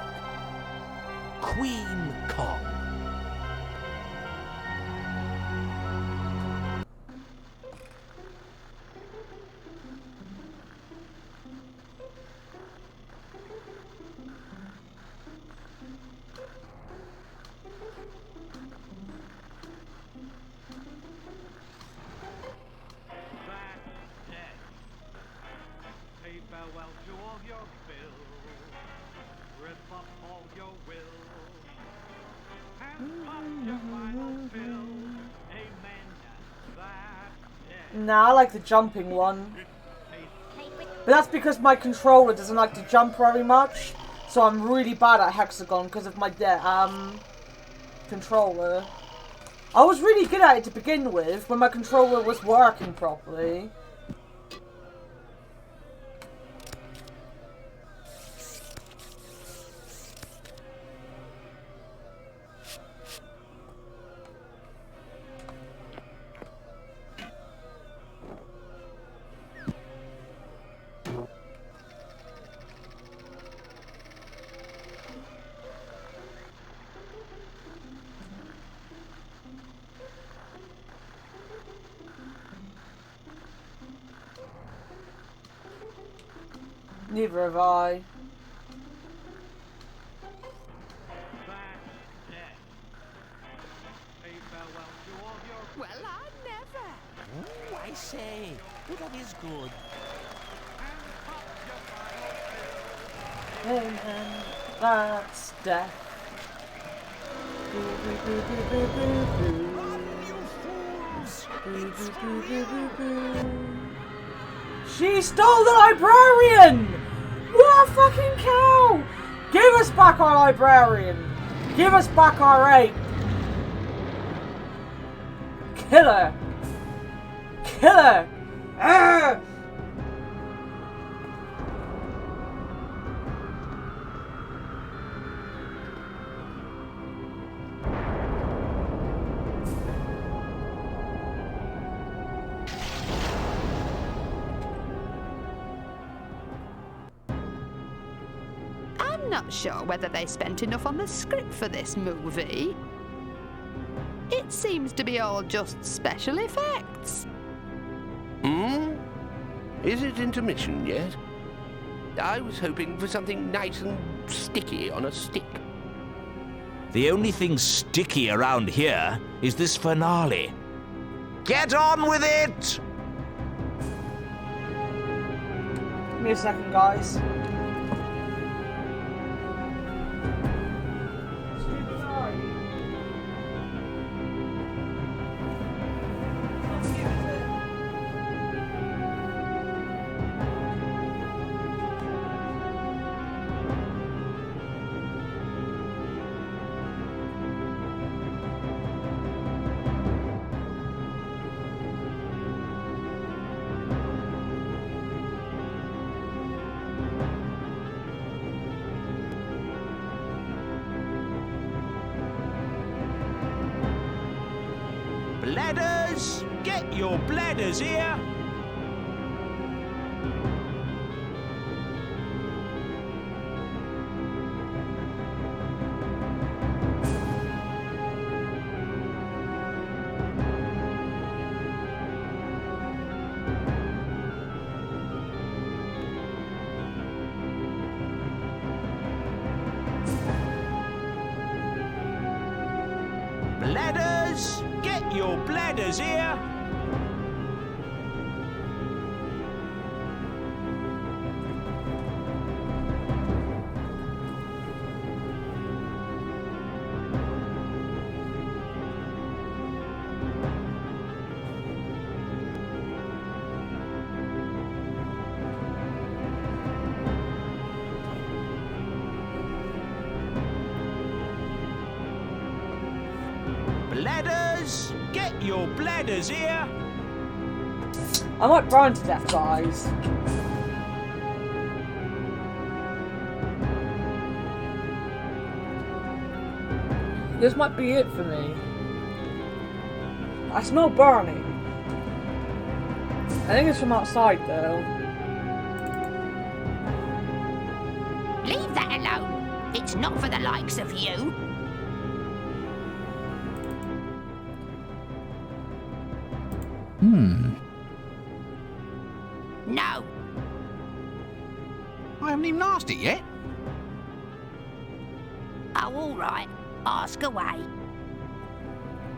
Queen Kong. Nah, I like the jumping one. But that's because my controller doesn't like to jump very much. So I'm really bad at hexagon because of my controller. I was really good at it to begin with when my controller was working properly. Neither have I. Well, I never. Oh, I say. Well, that is good. And that's death. She stole the librarian! What a fucking cow! Give us back our librarian! Give us back our ape! Kill her! Kill her! Arrgh! I'm not sure whether they spent enough on the script for this movie. It seems to be all just special effects. Is it intermission yet? I was hoping for something nice and sticky on a stick. The only thing sticky around here is this finale. Get on with it! Give me a second, guys. Bladders! Get your bladders here! Bladders! Get your bladders here! Bladders! Get your bladders here! I might burn to death, guys. This might be it for me. I smell burning. I think it's from outside, though. Leave that alone. It's not for the likes of you. No. I haven't even asked it yet. Oh, all right. Ask away.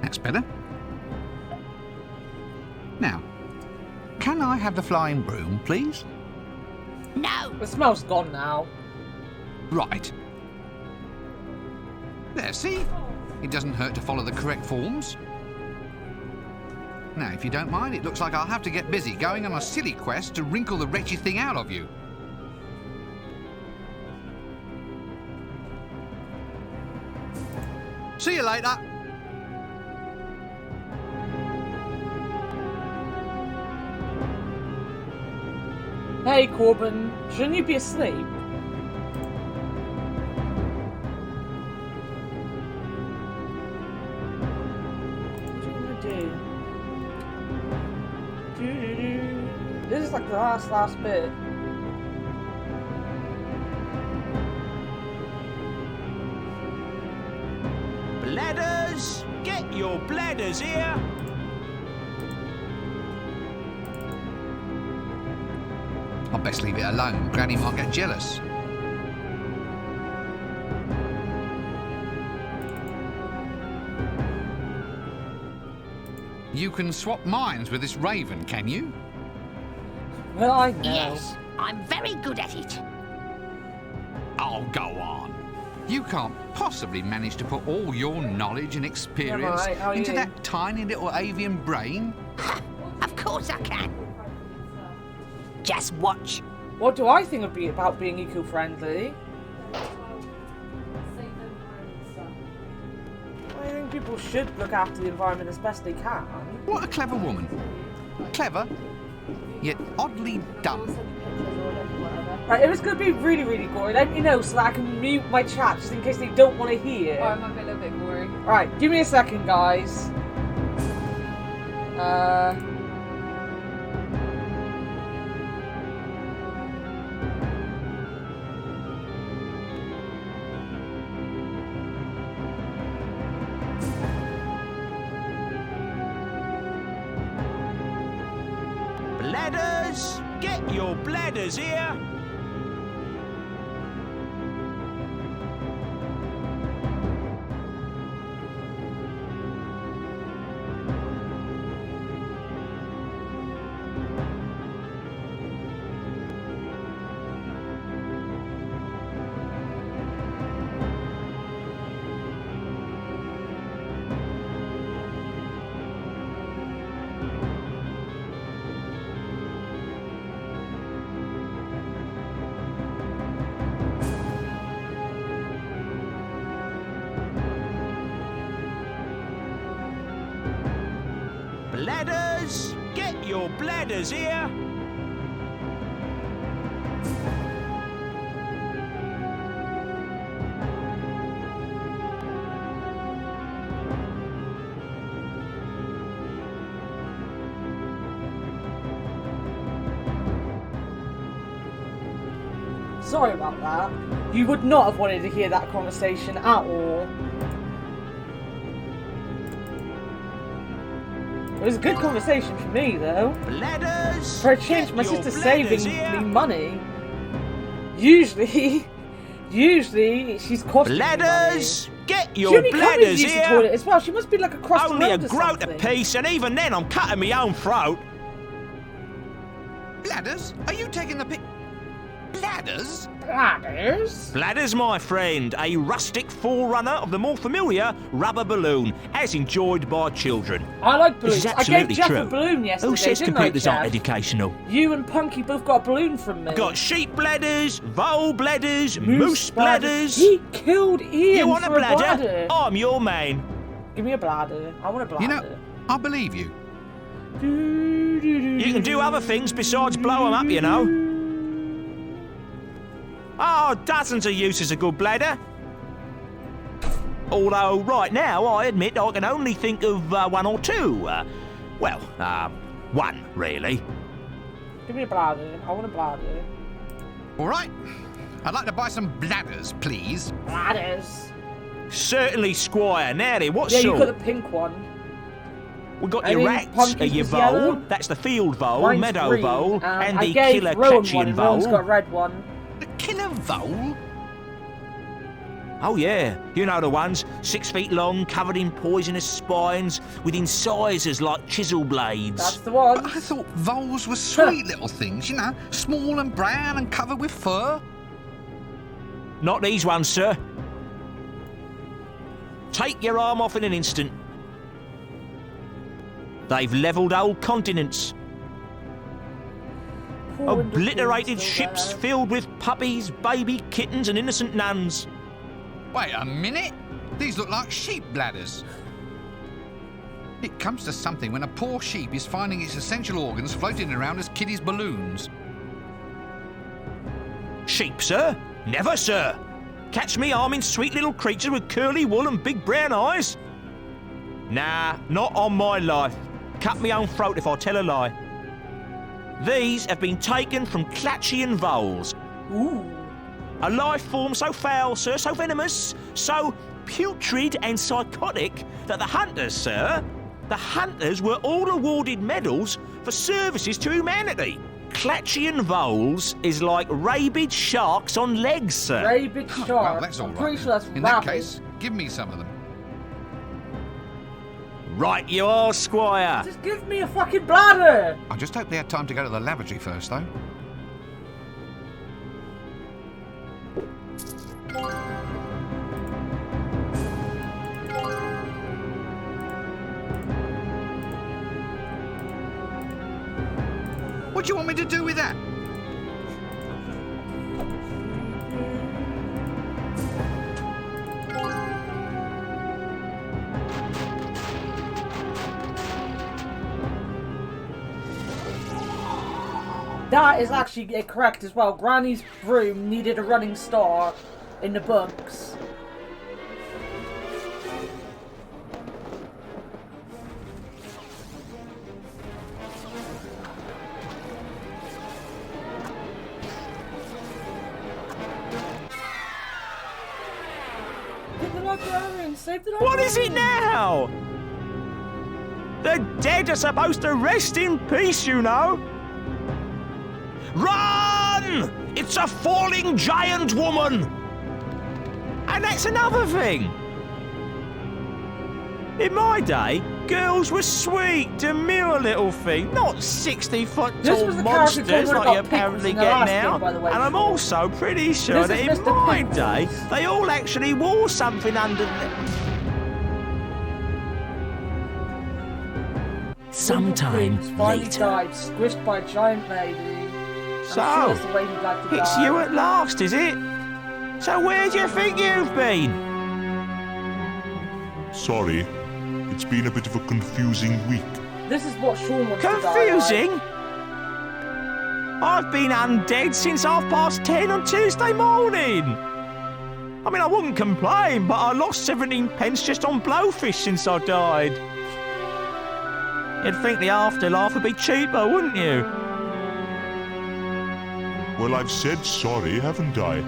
That's better. Now, can I have the flying broom, please? No. The smell's gone now. Right. There, see? It doesn't hurt to follow the correct forms. Now, if you don't mind, it looks like I'll have to get busy going on a silly quest to wrinkle the wretched thing out of you. See you later. Hey, Corbin, shouldn't you be asleep? What do you want to do? This is like the last bit. Bladders! Get your bladders here! I'd best leave it alone. Granny might get jealous. You can swap minds with this raven, can you? Well, I know. Yes, I'm very good at it. Oh, go on. You can't possibly manage to put all your knowledge and experience Right, how are into you? that tiny little avian brain. Of course I can. Just watch. What do I think about being eco-friendly? I think people should look after the environment as best they can. What a clever woman. Clever, yet oddly dumb. Right, it was going to be really, really gory. Let me know so that I can mute my chat just in case they don't want to hear. Oh, it might be a little bit gory. Alright, give me a second, guys. Bladders! Get your bladders here! Bladders! Get your bladders here! Sorry about that. You would not have wanted to hear that conversation at all. It was a good conversation for me, though. Bladders! For a change, my Get your sister's bladders saving here. me money. Usually she's costing Bladders! Get me money. your She only comes bladders to use the here! toilet as well. She must be like across the Only a road or groat something. apiece, and even then I'm cutting my own throat. Bladders? Are you taking the pic? Bladders? Bladders? Bladders, my friend, a rustic forerunner of the more familiar rubber balloon, as enjoyed by children. I like balloons. This is I gave absolutely Jeff true. a balloon yesterday, Who says didn't computers I, aren't Jeff? educational? You and Punky both got a balloon from me. Got sheep bladders, vole bladders, moose bladders. He killed Ian You want a for bladder? I'm your man. Give me a bladder. I want a bladder. You know, I believe you. You can do other things besides blow 'em up, you know. Oh, dozens of uses a good bladder. Although, right now, I admit I can only think of one or two. One, really. Give me a bladder. I want a bladder. All right. I'd like to buy some bladders, please. Bladders. Certainly, Squire. Now then, what Yeah, you sort? got the pink one. We've got I your think rats, Pumpkin's your was vole, yellow. that's the field vole, Mine's meadow green. vole, and I the gave killer Rowan one, catching and Rowan's got a vole. red one. The killer vole? Oh yeah, you know the ones, 6 feet long, covered in poisonous spines, with incisors like chisel blades. That's the one. I thought voles were sweet little things, you know, small and brown and covered with fur. Not these ones, sir. Take your arm off in an instant. They've levelled whole continents. Poor Obliterated Indians still ships there. filled with puppies, baby kittens and innocent nuns. Wait a minute. These look like sheep bladders. It comes to something when a poor sheep is finding its essential organs floating around as kiddies' balloons. Sheep, sir? Never, sir. Catch me arming sweet little creatures with curly wool and big brown eyes? Nah, not on my life. Cut me own throat if I tell a lie. These have been taken from Clatchian voles. Ooh. A life form so foul, sir, so venomous, so putrid and psychotic that the hunters were all awarded medals for services to humanity. Clatchian voles is like rabid sharks on legs, sir. Rabid shark. Well, that's all I'm right. pretty sure that's In that rabid. case, give me some of them. Right you are, Squire. Just give me a fucking bladder! I just hope they had time to go to the lavatory first, though. What do you want me to do with that? That is actually correct as well. Granny's broom needed a running start in the books. Get the librarian, save the librarian. What is it now? The dead are supposed to rest in peace, you know. Run! It's a falling giant woman! And that's another thing. In my day, girls were sweet, demure little things, not 60-foot This tall was the character monsters told like about you apparently pickles in the get last now. game, by the way, And I'm Sean. also pretty sure This that is in Mr. my Pickles. day, they all actually wore something under the... Sometime Finally later. died, squished by a giant lady. So, I'm sure it's the way he'd like to it's die. you at last, is it? So where do you think you've been? Sorry, it's been a bit of a confusing week. This is what Sean wants to die Confusing? I've been undead since 10:30 on Tuesday morning. I mean, I wouldn't complain, but I lost 17 pence just on blowfish since I died. You'd think the afterlife would be cheaper, wouldn't you? Well, I've said sorry, haven't I?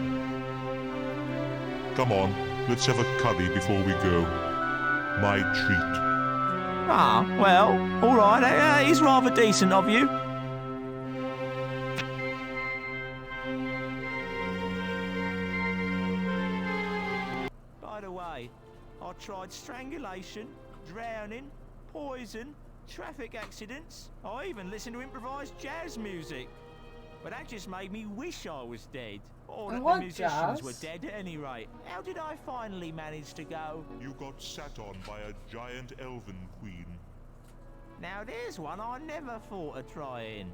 Come on, let's have a curry before we go. My treat. Ah, well, all right, that is rather decent of you. By the way, I tried strangulation, drowning, poison, traffic accidents. I even listened to improvised jazz music. But that just made me wish I was dead. Or I that like the musicians jazz. were dead at any rate. How did I finally manage to go? You got sat on by a giant elven queen. Now there's one I never thought of trying.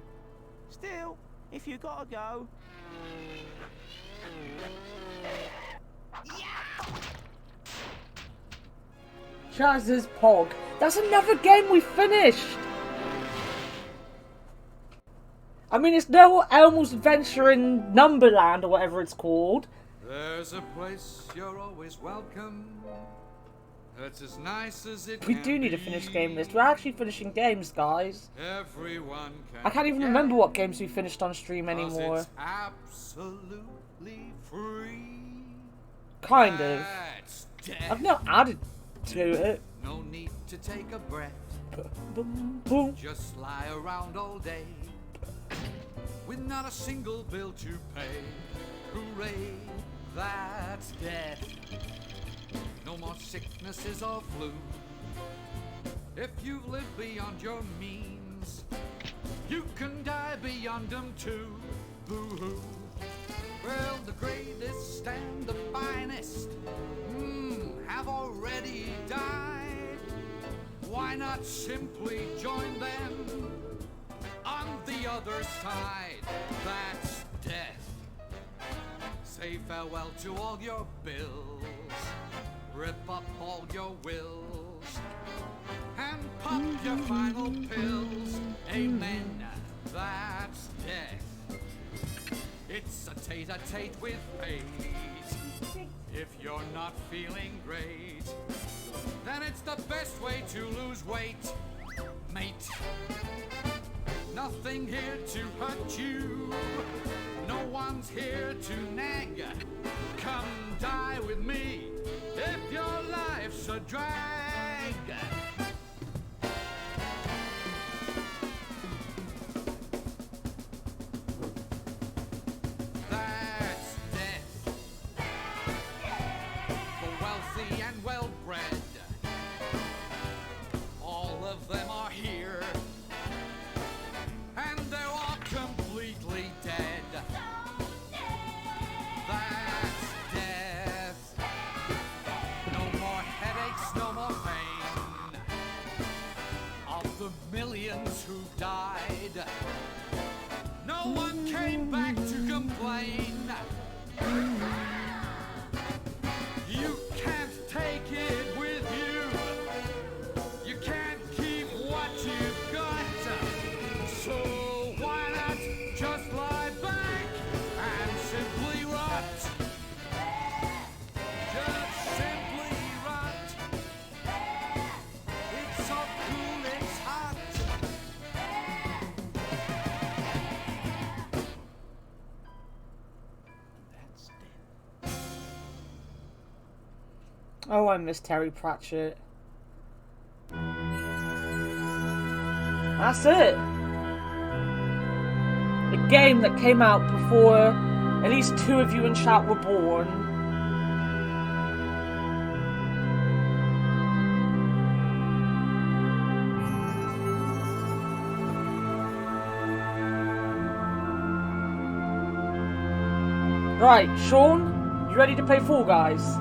Still, if you gotta go. Chaz's Pog. That's another game we finished! I mean, it's no Elmo's Adventure in Numberland or whatever it's called. There's a place you're always welcome. It's as nice as it We can do need a be. finished game list. We're actually finishing games, guys. Everyone can I can't even get remember it, what games we finished on stream 'cause anymore. It's absolutely free. Kind of. That's death. I've not added to it. No need to take a breath. Boom, boom. Just lie around all day with not a single bill to pay. Hooray, that's death. No more sicknesses or flu. If you've lived beyond your means, you can die beyond them too. Boo-hoo. Well, the greatest and the finest have already died. Why not not simply join them on the other side. That's death. Say farewell to all your bills, rip up all your wills, and pop your final pills. Amen. That's death. It's a tete-a-tete with fate. If you're not feeling great, then it's the best way to lose weight, mate. Nothing here to hurt you, no one's here to nag. Come die with me if your life's a drag. That's death. The wealthy and well-bred, all of them are here, and they're all completely dead. That's death. No more headaches, no more pain. Of the millions who died, no one came back to complain. You can't take it with you. You can't keep what you've got. So why not just lie back and simply rot? Just simply rot. It's so cool, it's hot. That's dead. Oh, I miss Terry Pratchett. That's it. A game that came out before at least 2 of you in chat were born. Right, Sean, you ready to play Fall Guys?